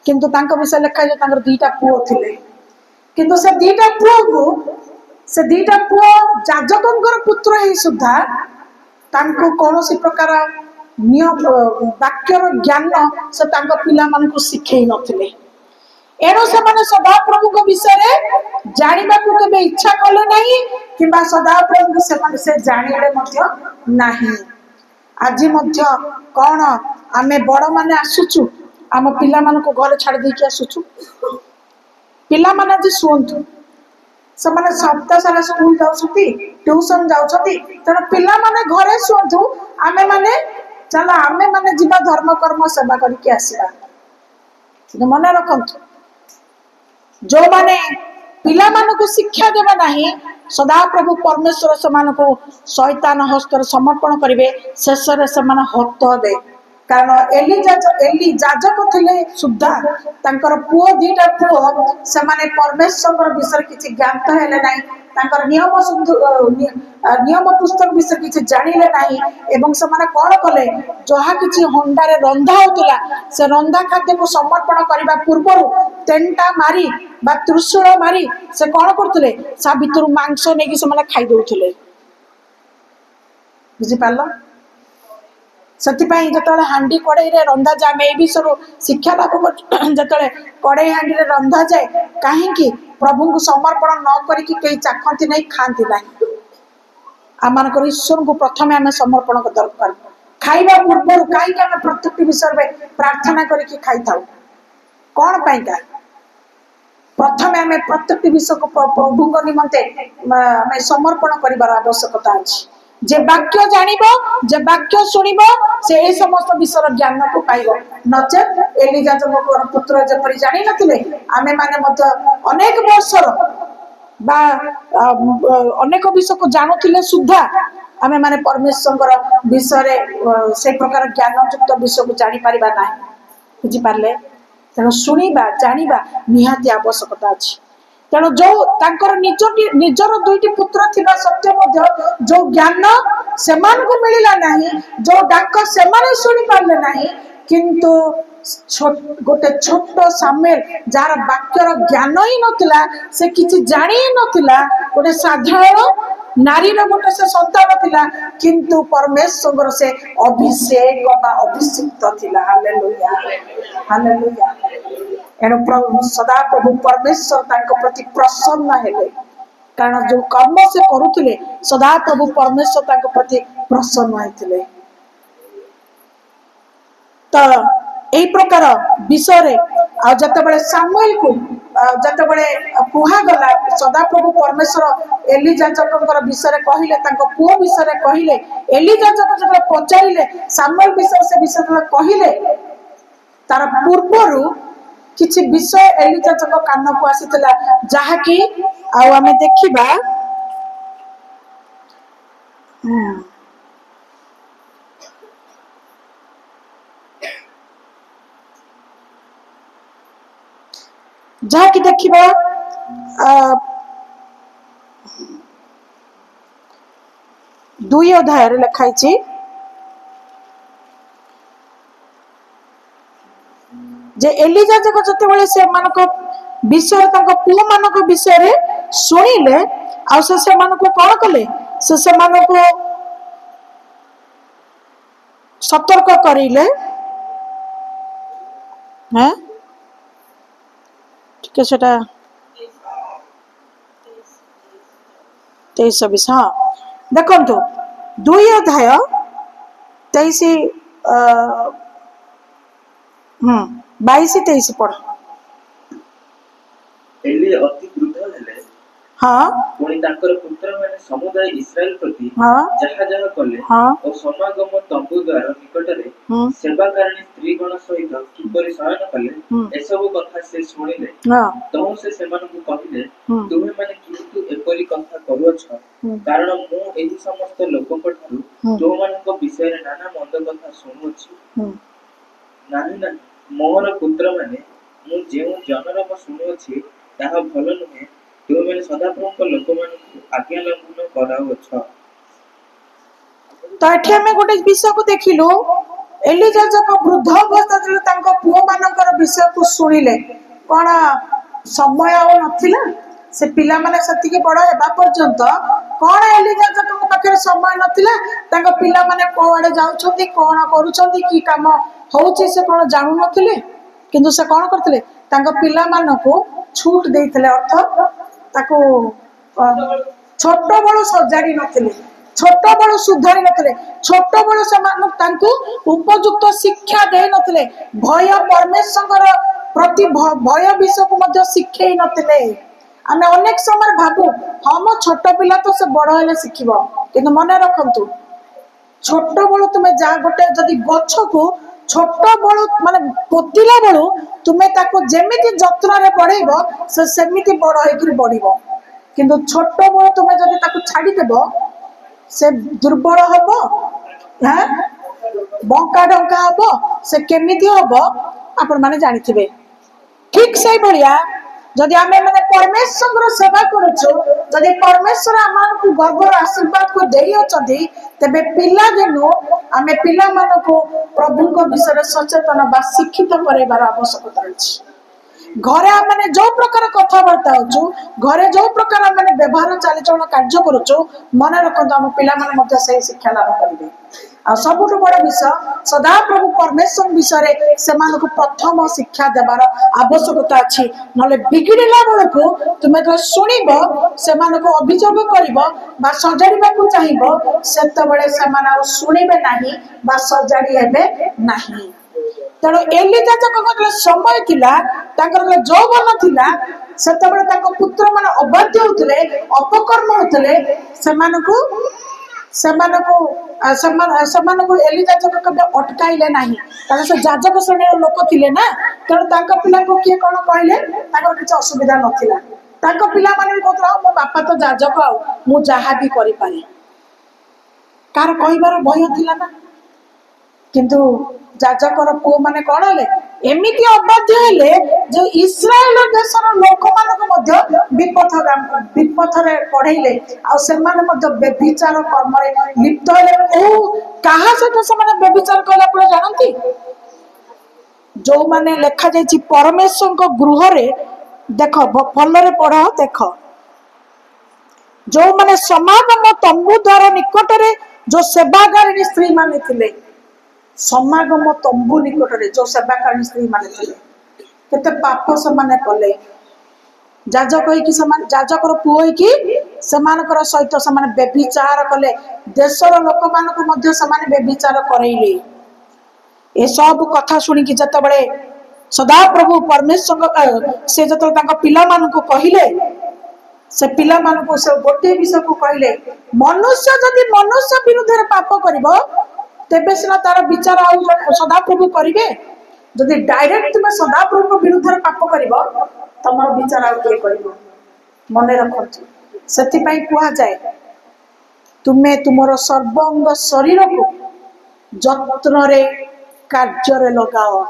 किंतु तांका विषय लिखा जे तांकर दुईटा पुओ थिले किंतु से दुईटा पुओ जाजकंकर पुत्र ही सुधा तांको कौनसी प्रकार नियम वाक्यर ज्ञान से तांको पिला मानकु सिखै नथिले। एनो से माने सदा प्रभु को विषय रे जानिबा को केबे इच्छा कले नाही किबा सदा प्रभु से माने से जानिले मध्य नाही। आज मध्य कोन आमे बड़ माने आसुचु आम पिला मानकु घर छाड़ दे के आसुचु पिला माने जे सुंतु से माने सप्ताह सारा स्कूल जाउछती ट्यूशन जाउछती तण पिला माने घरे सुंतु आमे माने चला आमे माने जीवा धर्म कर्म सेवा करी के आसीबा। तो मन रखंतु जो माने पिला मानकु शिक्षा देबा नाही सदा प्रभु परमेश्वर से मानकु शैतान हस्तर समर्पण करिवे शेष रे से माने हत दे कारण एली जाजक थे सुधा तांकर पुओ दीटा पुओ से माने परमेश्वर विषय किसी ज्ञात हेले नहीं तांकर नियम पुस्तक विषय किसी जानिले नहीं एवं से माने कौन कले जहा किसी हंडारे रंधा होतला से रंधा खाद्य को समर्पण करबा पूर्व तेंटा मारी बा त्रिशूल मारी से कौन करतले सा भितर मांस नेकी से माने खाई दउतले बुझी पाला जो हांडी कड़े रंधा जाए मैं विषय शिक्षा लाभ कर कड़े हांडी रंधा जाए कहीं प्रभु को समर्पण न करी चाखती नहीं खाती ना आम ईश्वर को प्रथम आम समर्पण दरकार खाइबा पूर्व कहीं आम प्रत्येक विषय में प्रार्थना करके खाई था कौन पाइका प्रथम आम प्रत्येक विषय को प्रभु निमंते समर्पण कर आवश्यकता अच्छी जे वाक्य जानिबो जे वाक्य सुनिबो से ए समस्त विषय ज्ञान को पाइबो नचेत एलिजा जब पुत्र जपरि जानि नथिले आमे माने मत अनेक वर्षर बा अनेक विषय को जानुथिले सुद्धा आमे माने परमेश्वर विषय से प्रकार ज्ञान युक्त विषय को जानि परिबा ना बुझी पारले तेणु सुनिबा जानिबा निहाती आवश्यकता अछि तेणु जो तांकर निजर दुईटी पुत्र थिबा सत्य जो ज्ञान से मिलला नहीं जो डाक से शुणी पारे नहीं किंतु गोटे छोट सामुएल जार वाक्यर ज्ञान ही नथिला से किछि जानि ही नथिला गोटे साधारण नारी गोटे से संतान थिला किंतु परमेश्वर से अभिषेक बा अभिषिक्त थिला हालेलुया हालेलुया एणु सदा प्रभु परमेश्वर तांको प्रति प्रसन्न हेले कारण जो कर्म से करुले सदा प्रभु परमेश्वर तांको प्रति प्रसन्न होते तो यही प्रकार विषय जतबे सामुएल को जतबे कुहागला सदा प्रभु परमेश्वर एली जाजक विषय कहले पुओ विषय कहले एली जाजक जब पचारे सामुएल विषय से विषय कहले तार पूर्वर किछि विषय एली जाजक कान को आसीतला जहाँकि आमे देखिबा जहाँकि देखिबा 2 अध्याय रे लिखाई छी जे एलिजा जक जते से मानक विषय पुओ मानक विषय रे सुनिले आ से मानक कौन कले से मानक सतर्क करिले हैं ठीक है सेटा 23-26 हाँ देखो 2 अध्याय 22-23 पढ़ एली अति वृद्ध हेले हाँ पुणी तांकर पुत्र माने समुदाय इस्राएल प्रति हाँ जहा जहा कले हाँ और समागम तंबू द्वार निकटरे सेवाकारिणी स्त्री गण सहित किपरि शयन कले एसबु कथा से सुनिले हाँ तो से सेमान को कहिले तुमे माने किंतु एपरि कथा करूछ कारण मु एही समस्त लोक पठारु जो मान को विषय रे नाना मंद कथा सुनुछि नाही ना मोर पुत्र माने मु जे जनर को सुनुछि ताहा भल नुहे तुमे माने सदाप्रभु लोक मान आज्ञा लागू कराउछ तो एठी हमें गोटे विषय को देखिलु एलिजा जक वृद्ध अवस्था रे तांको पुओ मानकर विषय को सुनिले कोन समय आ नथिला से पिला माने सतिके बड़ हेबा पर्यंत कोन एलिजा जक पाखे समय नथिला तांको पिला माने कोआडे जाउछंती कोन करूछंती की काम होउची से कोन जानु नथिले किंतु से कोन करथिले तांको पिला मानको छूट देइथिले अर्थ ताको छोट बड़ सजाड़ी नथिले छोट बड़ सुधारी नथिले छोट बड़ से उपयुक्त शिक्षा दे नथिले भय परमेश्वर प्रति भय विषय को मध्य शिखे नथिले आमे अनेक समय भाबू हम छोट पिला तो से बड़ हेले शिखिबो किंतु मने रखंतु छोट बड़ तुमे जा गोटे जदी गछ को छोट बड़ माने पोतिला बड़ तुमे ताको जेमिति जत्न रे बढ़ेबो से सेमिति बड़ हेकि बढ़िबो किंतु छोट बड़ तुमे जदी ताको छाडी देबो से दुर्बल हबो हैं बंका डंका हम से केमिति हम आपण माने जानिथिबे। ठीक से भलिया जदि आमे माने परमेश्वर सेवा करूछु, जदि परमेश्वर आमानकु गर्वर आशीर्वाद को देई अछथि, तबे पिला दिनु आमे पिला मानको प्रभु को विषय सचेतन बा शिक्षित करेबार आवश्यकता अछि। घरे माने जो प्रकार कथबार्ता होचु, घरे जो प्रकार माने व्यवहार चालीचलन कार्य करूचु, मन रखंतु हम पिला माने मध्य सही शिक्षा लाभ करिवे। आ सबुठ बड़ विषय सदा प्रभु परमेश्वर विषय से मानको प्रथम शिक्षा देबार आवश्यकता अछि। नले बिगड़िला बेलको तुमे तो सुनिबो से मानको अभियोग करिवो बा सजाड़िबा को चाहिबो, सेते बेले से माना सुनिबे नाही बा सजाड़ी हेबे नाही। तेणु एलिजा जक समय थिला ताकर जौवन थिला सेतेबेले ताको पुत्र माने अबाध्य होतले, अपकर्म होतले, सेमानको एलिजा जक कबे अटकाइले नाही, कारण से जाजक श्रेणीर लोक थिले ना। तेणु ताको पिला को किए कोन कहले ताकर किछ असुविधा नथिला। ताको पिला माने कहतला मो बापा तो जाजक आ मु जहा भी करि पारे, कार कहिबार भय थिला ना। किंतु जाजकर पुओ माने कौन हेले एमिति अबाध्य हेले जे इस्राएल देशर लोक मानको मध्य विपथरे पढ़ेले आ सेमाने मध्य व्यभिचार कर्म रे लिप्त हेले। ओ काहा सहित सेमाने व्यभिचार कला आपण जानंती? जो माने लेखा जायछि परमेश्वर को गृह रे, देखो भलरे पढ़ देख, जो माने समागम तंबू द्वार निकट रे जो सेवागारिणी स्त्री माने थिले, समागम तंबू निकटरे जो सेवाकारिणी स्त्री माने थिले केते पाप समाने कले। जाजक होई कि समान जाजकर पुओ होई कि समानकर सहित समान व्यभिचार कले, देशर लोक मानको मध्य समान व्यभिचार करैले। ए सब कथा सुनी कि जत बळे सदा प्रभु परमेश्वर से जत तांका पिला मानको कहिले, से पिला मानको से गोटे विषय को कहिले, मनुष्य जदि मनुष्य विरुद्ध रे पाप करिवो तेबे सिना तार विचार आउ सदा प्रभु करिवे। जदि डायरेक्ट तुम सदा प्रभु विरुद्ध रे पाप करिवो तमर विचार आउ के करिवो। मने रखंतु सेति पई कुआ जाय तुमे तुमरो सर्वांग शरीर को जत्न रे कार्य रे लगाओ।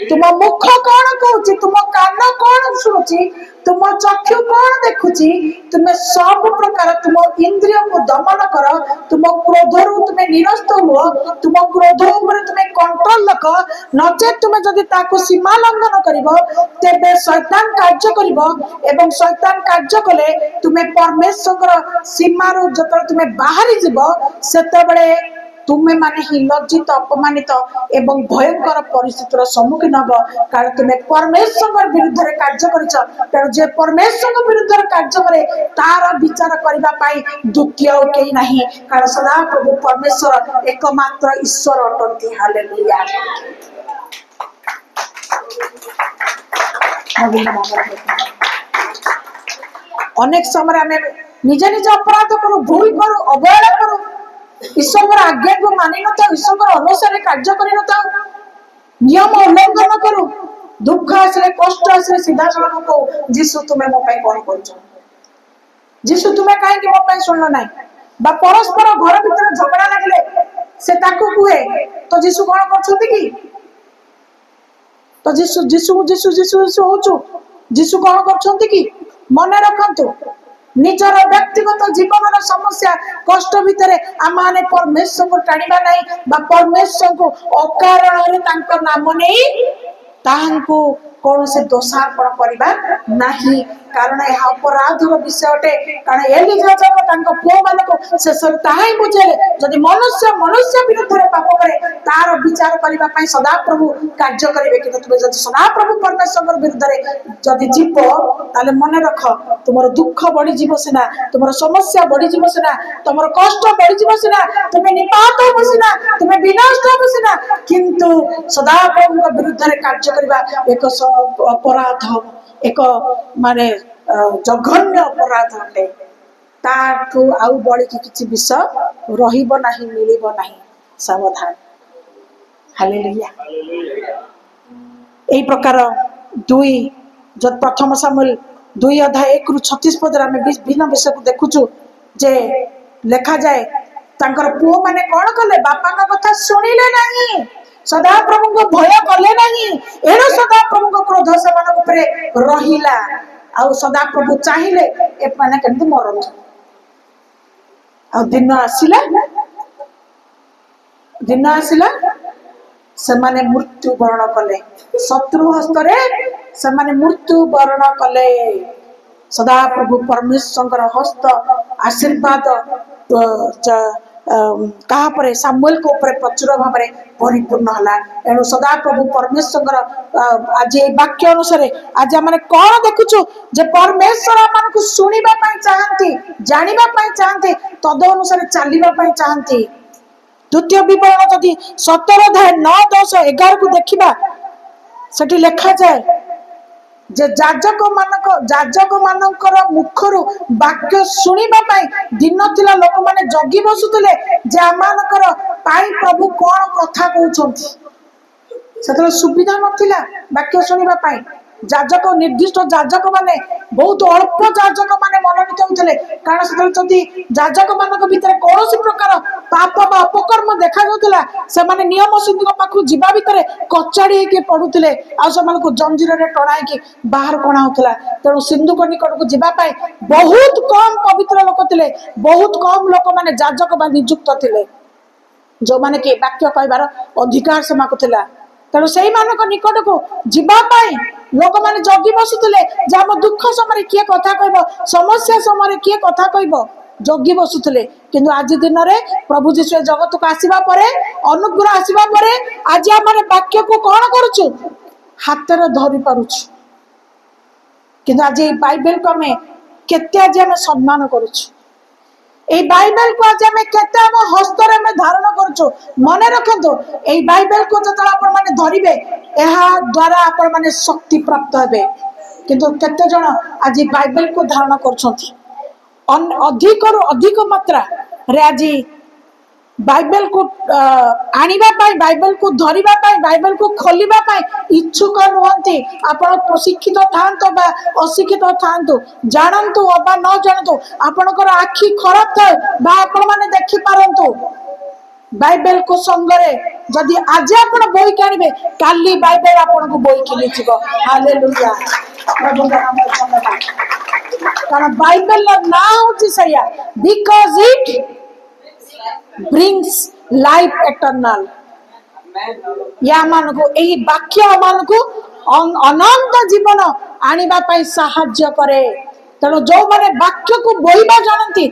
तुम मुख कौन कहूची, तुम कान कौन शुणुची, तुम चक्षु कौन देखुची, तुम सब प्रकार तुम इंद्रिय को दमन कर। तुम क्रोध रु तुम निरस्त हुओ, तुम क्रोध ऊपर तुम कंट्रोल रख, नचे तुम जदि ताको सीमा लंघन करिवो तेबे शैतान कार्य करिवो। एवं शैतान कार्य कले तुम परमेश्वर सीमा रु जत तुम बाहरी जीवो सेतेबेले तुमे माने ही लज्जित अपमानित एवं भयंकर परिस्थितिर सम्मुखीन हब। कारण तुमे परमेश्वर विरुद्ध रे कार्य करिछ, तेणु जे परमेश्वर विरुद्ध रे कार्य करे तार विचार करिबा पाई द्वितीय केही नाही। कारण सदा प्रभु परमेश्वर एकमात्र ईश्वर अटंती। हालेलुया। अनेक समय आमे निज निज अपराध करू, भूल करू, अवहेला करू, ईश्वर आज्ञा को मानि न था, ईश्वर अनुसार कार्य करि न था, नियम उल्लंघन करू, दुख आसले कष्ट आसले सीधा सड़क को जीसु तुम्हें मो पाई कोन करछ, जीसु तुम्हें काहे कि मो पाई सुनलो नाही। बा परस्पर घर भीतर झगड़ा लागले से ताको कुहे तो जीसु कोन करछथि कि? तो जीसु जीसु जीसु जीसु जीसु होचु, जीसु कोन करछथि कि? मने रखंतु निजर व्यक्तिगत जीवन समस्या कष्ट भितर आमाने परमेश्वर को टाणिबा नहीं बा परमेश्वर को अकारण रे तांकर नाम नहीं ताहांको कौन से दोषार्पण करिबा नाही। कारण यह अपराधर विषय अटे। कारण एलिजा जक तांको पुओ मानको से सब ताहाई बुझेले जदि मनुष्य मनुष्य विरुद्ध रे पाप करे तार विचार करिबा पई सदा प्रभु कार्य करिवे। कि तुमे जदि सदा प्रभु परमेश्वर विरुद्ध रे जदि जीव ताले मने रख तुमर दुख बढ़ी जीव सिना, तुमर समस्या बढ़ी जीव सिना, तुमर कष्ट बढ़ी जीव सिना, तुमे निपात हो सिना, तुमे विनष्ट हो सिना, किंतु सदा प्रभु विरुद्ध रे कार्य करिबा एक अपराध, एक माने जघन्य अपराध अटे। ताठू आउ बड़ी की किछि विषय रहिबो नाही, मिलिबो नाही। सावधान। हालेलुया। एई प्रकार दुई जब प्रथम सामुएल 2 अध्याय 1 रु 36 पद रे हम भिन्न विषय को देखुछु जे लेखा जाए तांकर पुओ माने कौन कले बापा का कथा सुनिले नहीं सदाप्रभु को भय कले नहीं एणु सदाप्रभु को क्रोध से मान ऊपर रहिला आ सदाप्रभु चाहिए ए माने केमती मरन आ दिन आसिला से माने मृत्यु वरण कले शत्रु हस्त रे से माने मृत्यु वरण कले सदाप्रभु परमेश्वर हस्त आशीर्वाद कहा पर सामुएल को ऊपर प्रचुर भाव में परिपूर्ण हला एणु सदाप्रभु परमेश्वर आज ये वाक्य अनुसार आज आम कौन देखुचु जे परमेश्वर आम को शुणा चाहती जानवा चाहती तद अनुसार चलने चाहती द्वितीय विवरण जदि 17 अध्याय 9 10 11 को देखा सेठी लिखा जाए जे जाजक मानकर मुखरु वाक्य शुणा दिन थिला लोक माने जगी बसुले जे आमानकर पाई प्रभु कौन कथा कहउछंती सेतले सुविधा नथिला वाक्य शुणा जाजक निर्दिष्ट जाजक माने बहुत अल्प जाजक माने मनोनीत होते कारण से जदि जाजक मान भीतर कौन प्रकार पाप बा अपकर्म देखा जाता से माने नियम सिंधु पाखु जीवा भितर कचाड़ी होकर पड़ुले आ जंजीर में टणाई बाहर कणा होता तेणु सिंधु निकट को जीवाई बहुत कम पवित्र लोक थे बहुत कम लोक माने जाजक नियुक्त थे जो माने कि वाक्य कहबार अधिकार से मागुला तेणु से निकट को जीवाई लोक मैंने जगी बसुले आम दुख समय किए कथा कह समस्या समय किए कथा कह जगी बसुले किंतु आज दिन में प्रभु जीशु जगत को आसवा अनुग्रह आसवा आज आम वाक्य को कौन करुचु हाथ में धरी पारुचु किंतु आज ये बाइबल को आम केते आज आम सम्मान करुचु ए बाइबल को आज आम केते आम हस्त में धारण करुचु मन रखु ए बाइबल को जो आपण माने धरिबे एहा द्वारा आपण माने शक्ति प्राप्त हेबे किंतु केते जण आज बाइबल को धारण करछंती अधिक रु अधिक मात्रा रे आज बाइबल को आनिबा पाई बाइबल को धरिबा पाई बाइबल को खोलिबा पाई इच्छुक नुहंती आपण प्रशिक्षित थांतो बा अशिक्षित थांतो जानंतु अबा न जानंतु आपणकर आखि खराब थाए बा आपण माने देखि पारंतु बाइबल को संगरे जदि आज आपण बोई कानिबे काली बाइबल आपण को बोई किनि छिबो हालेलुया प्रभु का नाम धन्यवाद कारण बाइबल ना होची सया because it brings life eternal या मान को एही वाक्य मान को अनंत जीवन आनिबा पई सहाय्य करे तेणु जो माने वाक्य को बोईबा जानती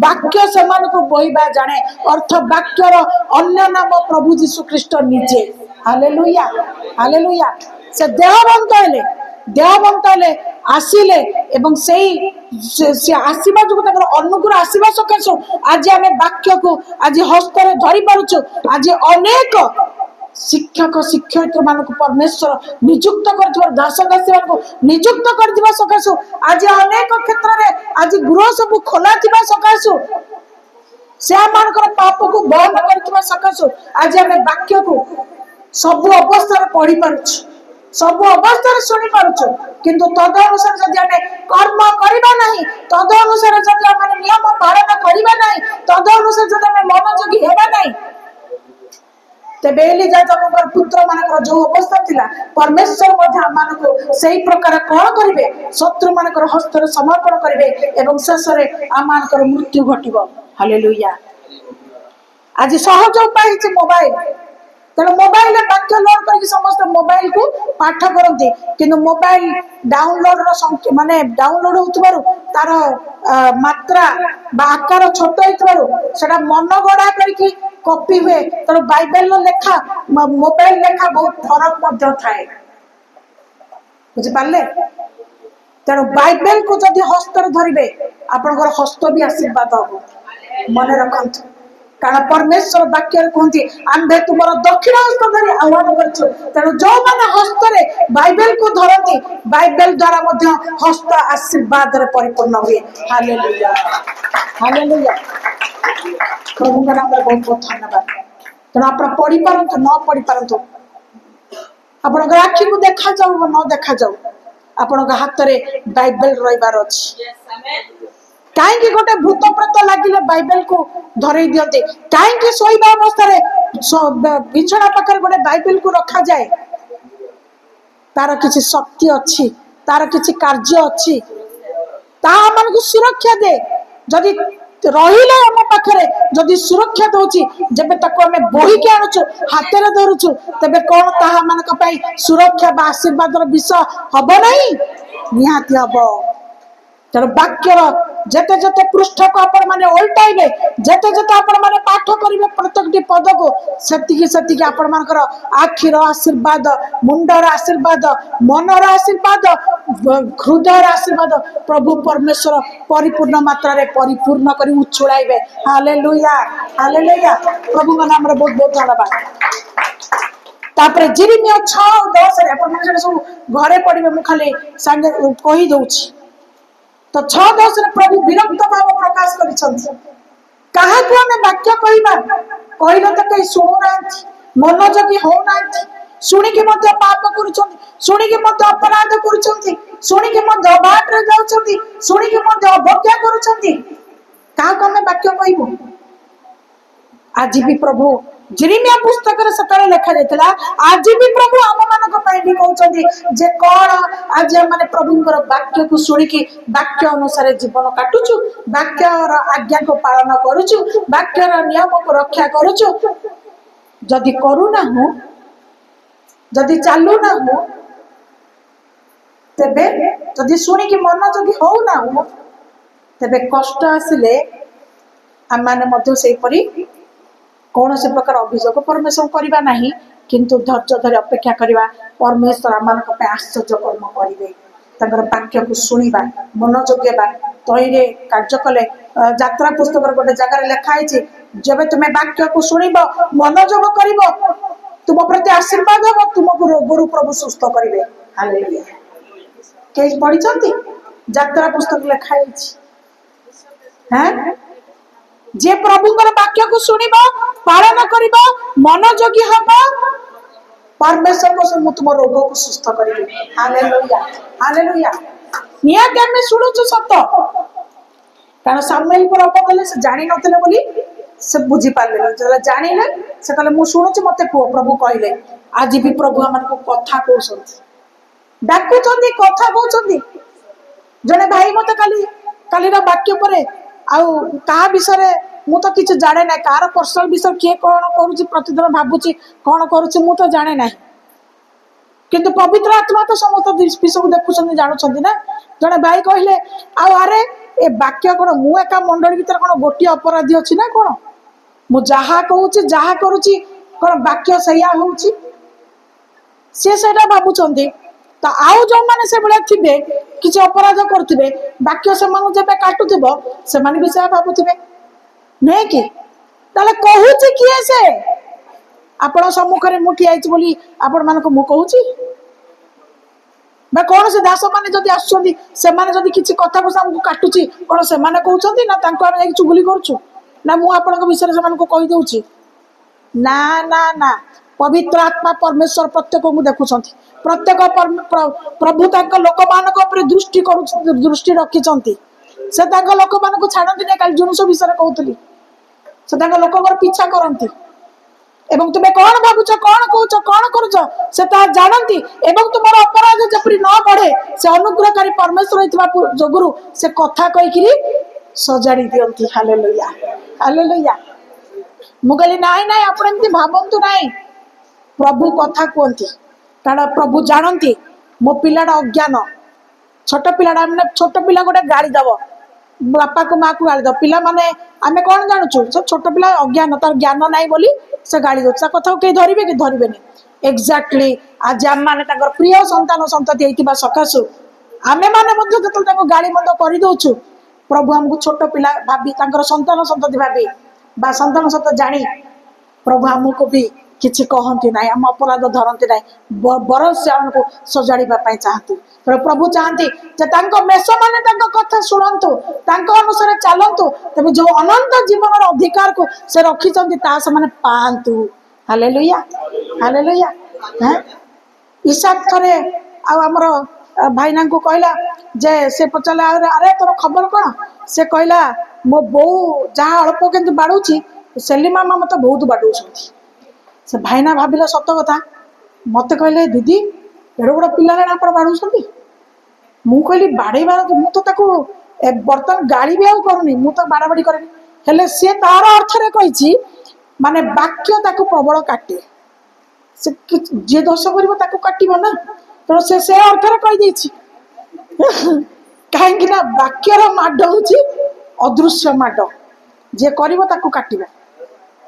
वाक्य से मान को बोईबा जाने अर्थ वाक्यर अन्य नाम प्रभु जीशु ख्रीस्ट निजे हालेलुया हालेलुया से देहवंत हेले आसिले एवं से आसीबा जो अनुग्रह आसीबा सकाशु आज आम वाक्य को आज हस्त में धरी पारुचु आज अनेक शिक्षक शिक्षयित्री मान परमेश्वर नियुक्त कर दास दासी मान नियुक्त कर सकाशु आज अनेक क्षेत्र में आज गृह सब खोला सकाशु से मानकर पाप को बंद कर सकाशु आज आम वाक्य को सब अवस्था पढ़ी पारुचु सब अवस्था शुणी पारुचु किंतु तद अनुसार जदि आम कर्म करबा नहीं तद अनुसार जदि आम नियम पालन करबा नहीं तद अनुसार जदि आम मनोयोगी हेबा नहीं तेबे एली जाजक पुत्र मानकर जो अवस्था थिला परमेश्वर मध्य मानको सेही प्रकार कौन करिवे शत्रु मानकर हस्त रे समर्पण करिवे एवं शेष रे आमानकर मृत्यु घटिबो हालेलुया आज सहज उपाय छै मोबाइल तेणु मोबाइल वाक्य लोड करके समस्त मोबाइल को पाठ करते किंतु मोबाइल डाउनलोड माने डाउनलोड होतबारु तार मात्रा बा आकार छोट होतबारु सेटा मन गड़ा करके कॉपी हुए तेणु बाइबल लेखा मोबाइल लेखा बहुत फरक मध्य थाए बुझी पारले तेणु बाइबल को जदि हस्त धरिबे आपनकर हस्त भी आशीर्वाद हो मन रखंतु कारण परमेश्वर वाक्य कहते आंबे तुमर दक्षिण हस्त धरी आह्वान करछु तेणु जो माने हस्त रे बाइबल को धरती बाइबल द्वारा मध्य हस्त आशीर्वाद रे परिपूर्ण हुए हालेलुया हालेलुया प्रभु का नाम बहुत बहुत धन्यवाद तेणु आप पढ़ी पारंतु न पढ़ी पारंतु आपन आखि को देखा जाऊ न देखा जाऊ आपन हाथ रे बाइबल रहिबार अछि कहीं गोटे भूत प्रेत लगिले बाइबल को धरई दियते, कहीं शोवा अवस्था बिछड़ा पाखे गोटे बाइबल को रखा जाए। तार किसी शक्ति अच्छी, तार किसी कार्य अच्छी, मान को सुरक्षा दे। जदि रहिले आम पाखे जदि सुरक्षा दौची, जब तक आम बोही के आणुचु हाथ में धरुचु, तेबे कौन ताहा मानक पई सुरक्षा बा आशीर्वाद विषय हब नहीं? निहाती हब। तेणु वाक्यर जेते जेते पृष्ठ को आपण माने उल्टाइबे, जेते जेते आपण माने पाठ करिवे प्रत्येकटी पद को, सेतिकी सेतिकी आपण मानकर आखिर आशीर्वाद, मुंडर आशीर्वाद, मनर आशीर्वाद, हृदय आशीर्वाद प्रभु परमेश्वर परिपूर्ण मात्रा रे परिपूर्ण करी उछुळाइबे। Hallelujah, hallelujah. प्रभु का नाम रे बहुत बहुत धन्यवाद। तापर जिरिमिया 6:10 रे आपण माने सब घरे पढिबे, मु खाली संगे कहि दउछि। तो 6:10 रे प्रभु विरक्त भाव प्रकाश करिसंत। कहा को हमें वाक्य कहबा, कहले तो कई सुनु नांती, मनोजगी हो नांती, सुनी के मध्य पाप करूछंती, सुनी के मध्य अपराध करूछंती, सुनी के मध्य बाट रे जाउछंती, सुनी के मध्य अवज्ञा करूछंती। कहा को हमें वाक्य कहबो? आज भी प्रभु जिरिमिया पुस्तक रे सतरे लिखा जायतला, आज भी प्रभु आम मानक पई भी कहउछंती जे कोन आज माने प्रभुंकर वाक्य को सुनी कि वाक्य अनुसार जीवन काटुछु, वाक्य रो आज्ञा को पालन करूछु, वाक्य रो नियम को रक्षा करूछु। जदि करू ना हो, जदि चालू ना हो, तेबे जदि सुनी कि मन जदि हो ना हो, तेबे कष्ट आसिले आम माने मध्य सेही परी कौन से प्रकार अभियोग परमेश्वर करवा नहीं, किंतु धैर्य धरी अपेक्षा करवा। परमेश्वर आम आश्चर्य कर्म करेंगे, वाक्य को शुणा मनोजोग तईरे कार्य कले। यात्रा पुस्तक गोटे जगार लिखाई, जब तुम्हें वाक्य को शुणब मनोजोग कर तुम प्रति आशीर्वाद हम, तुमको रोगरू प्रभु सुस्थ करेंगे। हालेलुया। कई पढ़ी यात्रा पुस्तक लिखाई हैं, जे प्रभुंकर वाक्य को शुणब पालन कर मनोयोगी हम, परमेश्वर को तुम रोग को सुस्थ करेंगे। Hallelujah, hallelujah. निहाती आमे शुणुछु सत, कारण सामुएल पर अपकले से जानि नथिले बोली से बुझी पारले, जला जानिले से कहले मु शुणुछु मते को प्रभु कहले। आज भी प्रभु हमन को कथा कहउछंती, डाकुछंती, कथा कहउछंती। जने भाई मते काली रा वाक्य परे आउ कहा विषय मु तो किसी जाने ना, कार पर्सनल विषय किए कौन करुच्ची प्रतिदिन भावुची कौन करुच्ची मु तो जाने ना, किंतु पवित्र आत्मा तो समस्त विषय को देखुं जानुं ना। जड़े भाई कहले आरे ए वाक्य कौन मु एका मंडली भीतर कौन गोटे अपराधी अच्छी ना कौन, मु जहा कहूँ जहा करुच्ची कौन वाक्य सैया होउची, सी से भावुं। तो आउ जो मैंने से भाया थे किसी अपराध करुवे वाक्य से जब काटुव से भी से भावुवे नुहे कि कहूँ किए से आपण सम्मुखें मुठी बोली आपण मानक मु कहूँ कौन से दास मैंने जब आसुँच किसी कथा को काटुची कौन से कहते ना चुगुली करुचु ना मुझे विषय से कहीदे ना ना ना। पवित्र आत्मा परमेश्वर प्रत्येक को देखुं, प्रत्येक प्रभु लोक मान दृष्टि दृष्टि रखिंट से लोक मान छाड़ती ना। कल जुनुस विषय कहती से लोक पीछा करती एवं तुम्हें कौन भावुच कौन कौच कौन करुच से जानती एवं तुम अपराध जपरी न बढ़े से अनुग्रहकारी परमेश्वर जोगुरु से कथा कहीकि सजाड़ी दियंती। Hallelujah, hallelujah. मु कहली नाई नाई आप एमती भावतु नाई, प्रभु कथा कहती कारण प्रभु जानती मो पिलाटा अज्ञान, छोट पिलाटा मैंने छोट पिला गोटे गाड़ी दब बापा को माँ को गाड़ी दब पिला माने आमे कौन जानुचु से छोट पिला अज्ञान तार ज्ञान नाई बोली से गाड़ी दो कथा कई धरवे कि धरवे एक्जाक्टली। आज आम मैंने प्रिय संतान संतति होता सकाशु आमे मैंने जो गाड़ी बंद कर दौचु प्रभु आमको छोट पिला भाभी संतान संतति भाभी बा संतान सत जानी प्रभु आमको भी किसी कहती ना, आम अपराध धरती ना, बरं से आमको सजाड़ा चाहती। प्रभु चाहती मेष मैंने कथा शुणु अनुसार चलतु तेज जो अनंत जीवन अधिकार को से रखिंट से पातु। Hallelujah, hallelujah. ईसाक थरे आमर भाईना को कहला जे से पचारे अरे तोर खबर कौन से कहला मो बो जहाँ अल्प के बाड़ूची सेली मामा मत बहुत बाड़ौंट से भाईना भाविला सत कथा मत कहले दीदी एड़ बड़ पिला आप बाड़ौंट मु कहली बाड़ेबार मुझे बर्तमान गाड़ी भी आनी मुझे बाड़ाबाड़ी करेनि हेले सी तार अर्थरे कही माने वाक्य ताको प्रबल काटे से जे दोष कर काटो ना तो से अर्थरे कहीदे कहीं वाक्यर माड हूँ अदृश्य माड जे कर काटा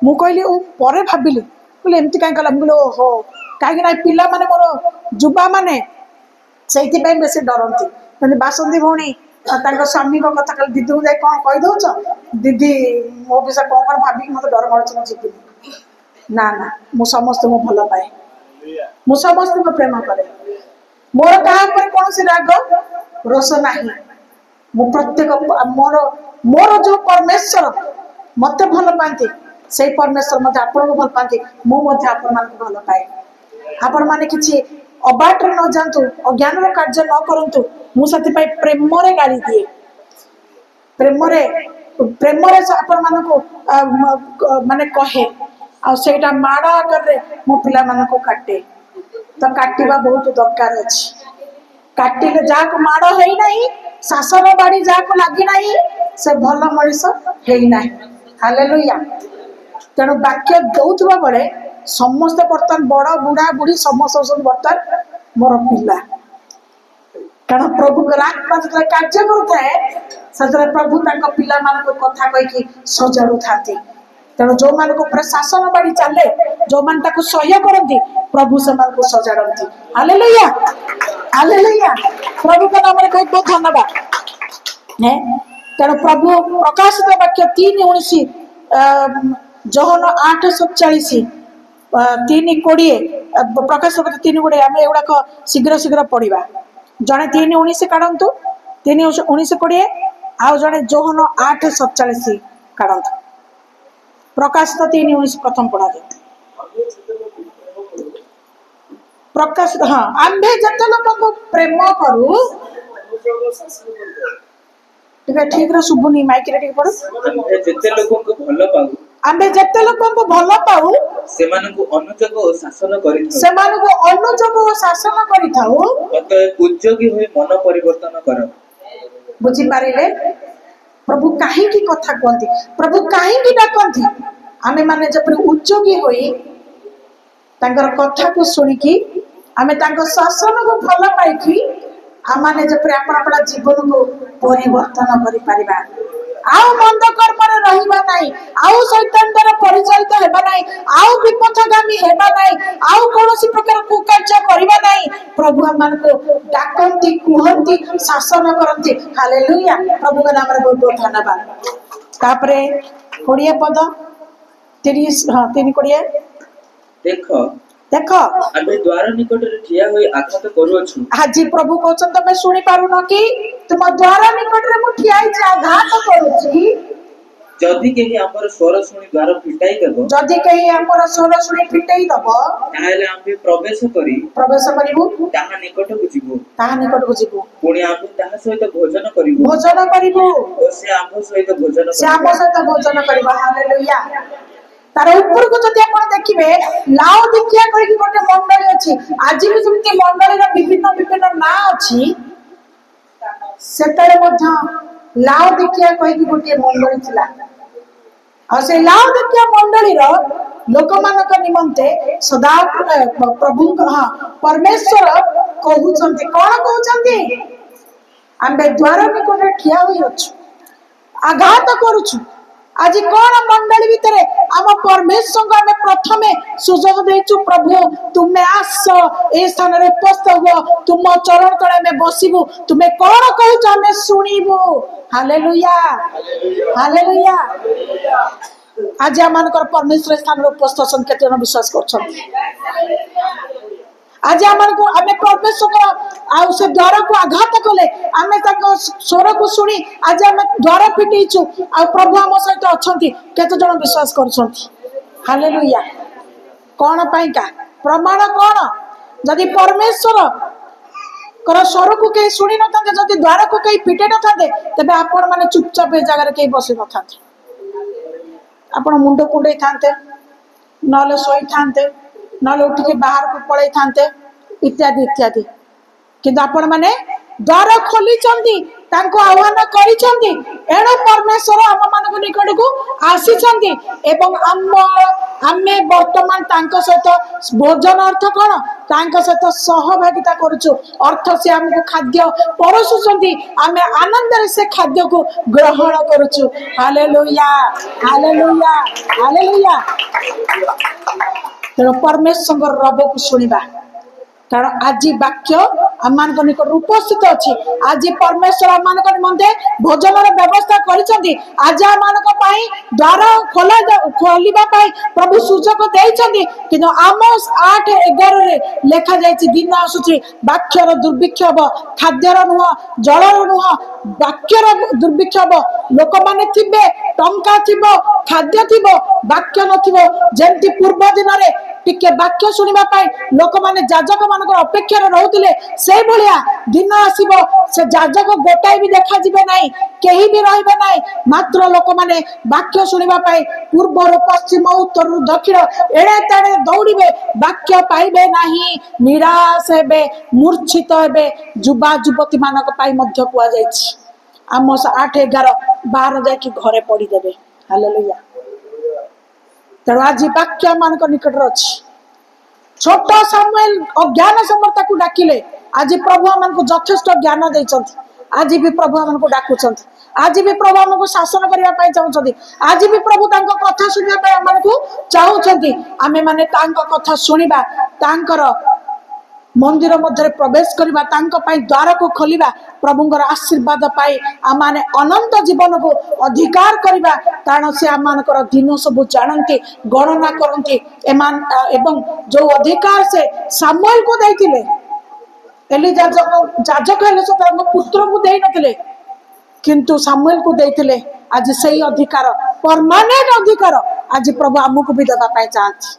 मु कहली पर भाविली कहली एमती कहीं कला मुझे ओहो कहीं पिला माने मोर जुबा माने से बेसी डरती बासंती भौणी स्वामी को कथा कल दीदी को जाए कौन कहीदे दीदी मो विषय कौन कौन भाविक मत डर मार्च मुझे ना ना मु समस्त को भल पाए मु समस्त को प्रेम करे मोर क्या कौन सी राग रोष ना मु प्रत्येक मोर मोर जो परमेश्वर मत भल पाती से परमेश्वर मत आपन को भल पाती मुझे आपण मान भल पाए आपण मैंने किसी अबाटर न जातु अज्ञान कार्य न करूँ मुझे प्रेम गाड़ी दिए प्रेम प्रेम आपण मान माने कहे आईटा माड़ आगे मो पिला मान को काटे तो काटिबा बहुत दरकार अच्छी काटिले जहाँ माड़ है शासन बाड़ी जहाँ लगी से भल मनीष है हालेलुया तेणु वाक्य दौथबा बेले समस्त बर्तमान बड़ बुढ़ा बुढ़ी समस्त बर्तमान मोर पिला कारण प्रभु आत्मा जो कार्य करुए प्रभु पिला मान कथा कहीकि सजाड़ू था तेणु जो मान शासन बाड़ी चले जो मान सह्य करती प्रभु से सजाड़ती हालेलुया हालेलुया प्रभु का नाम बहुत बहुत धन्यवाद है तेणु प्रभु प्रकाशित वाक्य 3:19 जहन 8:47 3:20 प्रकाश 3:20 आम एगुड़ाक शीघ्र शीघ्र पढ़ा जड़े 3:19 काढ़तु 3:19-20 आउ जड़े जोहन 8:47 काढ़तु प्रकाशित 3:19 प्रथम पढ़ा जाए प्रकाशित हाँ आम्भे जते लोक प्रेम करू ठीक शुभुनी माइक रे पढ़ जते लोक को भल पाऊ आम्भे जते लोक को भल पाऊ सेमानकु अनुजोग ओ शासन करिथाउ सेमानकु अनुजोग ओ शासन करिथाउ अतः उद्योगी होई मन परिवर्तन कर बुझी पारिले प्रभु काहे की कथा कहती प्रभु काहे की डाकती आमे माने जब उद्योगी होई तांकर कथा को सुनिकी आमे तांकर शासन को भल पाइकी आमाने जब अपना जीवन को परिवर्तन करि परिबा आउ मंद कर्म रे रहिबा नाही आउ शैतान द्वारा परिचालित हेबा नाही आउ विपथगामी हेबा नाही आउ कोनोसी प्रकार कुकार्य करिबा नाही प्रभु हमन को डाकंती कुहंती शासन करंती हालेलुया प्रभु का नाम रे बहुत बहुत धन्यवाद तापरे 20 पद 30 हां 3:20 देखो देखो आमे द्वार निकट रे ठिया होई आघात करूछु हाजी प्रभु कहछन तमे सुनि पारु न कि तुम द्वार निकट रे मु ठिया हि आघात करूछि जदि केही हमर स्वर सुनि द्वार फिटाई देबो जदि केही हमर स्वर सुनि फिटाई दबो ताहेले आमे प्रवेश करिबु ताहा निकट को जिबु पुणी आमे ताहा सहित भोजन करिबु ओ से आम सहित भोजन करिबा हालेलुया तार ऊपर को जदि आपण देखिबे लाउदिकिया कहि गोटे मंडली अछि आज भी जेमति मंडली रा विभिन्न विभिन्न ना अछि सेतरे मध्य लाउदिकिया कहि गोटे मंडली थिला आ से लाउदिकिया मंडली रो लोक मानक निमंते सदा प्रभु हां परमेश्वर कहउचंती कोन कहउचंती आम्बे द्वार निकट ठिया होई अछि आघात करूछु आज कौन मंडली भितर आम परमेश्वर को आम प्रथमे सुजोग देचु प्रभु तुम्हें आस ए स्थान रे उपस्थित हो तुम चरण तले में बसिबु तुम्हें कौन कहू आम सुनिबु हालेलुया हालेलुया आज आम परमेश्वर स्थान रे उपस्थित सन केते जन विश्वास करछन आज आम परमेश्वर से द्वार को आघात कले आम स्वर को शुणी आज आम द्वार फिटेचु आ प्रभु आम सहित अच्छा केते जन विश्वास कर हालेलुया कौन पाइका प्रमाण कौन जदि परमेश्वर कर स्वर को कहीं शुणी न था जदि द्वार को कहीं पिटे न था तेज आपण मैंने चुपचाप ए जगह कहीं बसी न था आपण मुंड कुंडे था ना शोई था ना उठिक बाहर को पड़े था इत्यादि इत्यादि किंतु आपण मैंने द्वार खोली आह्वान करेणु परमेश्वर आम मान निकट को आसी आमे वर्तमान सहित भोजन अर्थ कौन सहित सहभागिता करुचु अर्थ से आमको खाद्य परसुंट आमे आनंद से खाद्य को ग्रहण करुचु हालेलुया हालेलुया हालेलुया तेणु परमेश्वर रब को शुणा कारण आज वाक्य आम निकट उपस्थित अच्छी आज परमेश्वर आम निमंते भोजन व्यवस्था कर आज आम द्वार खोलने प्रभु सुजोग देती कि आम 8:11 लेखा जाइए दिन आसूची वाक्यर दुर्भिक्ष हम खाद्यर नुह जलर नुह वाक्यर दुर्भिक्ष हम लोक मैंने थे टंका थी खाद्य थी वाक्य नमती पूर्व दिन में टिके वाक्य शुणा लोक मैंने जाजक मान अपेक्षा रोते से भाया दिन आसब से जाजक गोटाए भी देखा ना कहीं भी रहा मात्र लोक मैंने वाक्य शुणा पूर्व पश्चिम उत्तर दक्षिण एड़े तेड़े दौड़े वाक्य पाइबे नहीं निराश हे मूर्छित हे युवा युवती मान कहुई आमोस 8:11-12 जाकि घरे पड़ीदे हालेलुया तेणु आज वाक्य मान निकट अच्छी छोट सामुएल अज्ञान समर्था को डाकिले आज प्रभु आमको यथेष्ट ज्ञान देते आज भी प्रभु आमको डाकुंट आज भी प्रभु आमको शासन करने चाहते आज भी प्रभु कथा शुणा आमको चाहते आमे माने कथा शुणा मंदिर मध्य प्रवेश करवा द्वार को खोलिबा प्रभुंकर आशीर्वाद पाई आम माने अनंत जीवन को अधिकार करवा कारण से आम मानकर दिन सब जानती गणना करती एवं जो अधिकार से सामुएल को देइतिले एली जाजक हेले से पुत्र को दे नथिले किंतु सामुएल को देइतिले आज सही अधिकार परमानेंट अधिकार आज प्रभु आमको भी देबा पाई चाहती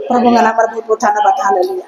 प्रभु नाम बहुत बहुत धन्यवाद हालेलुया।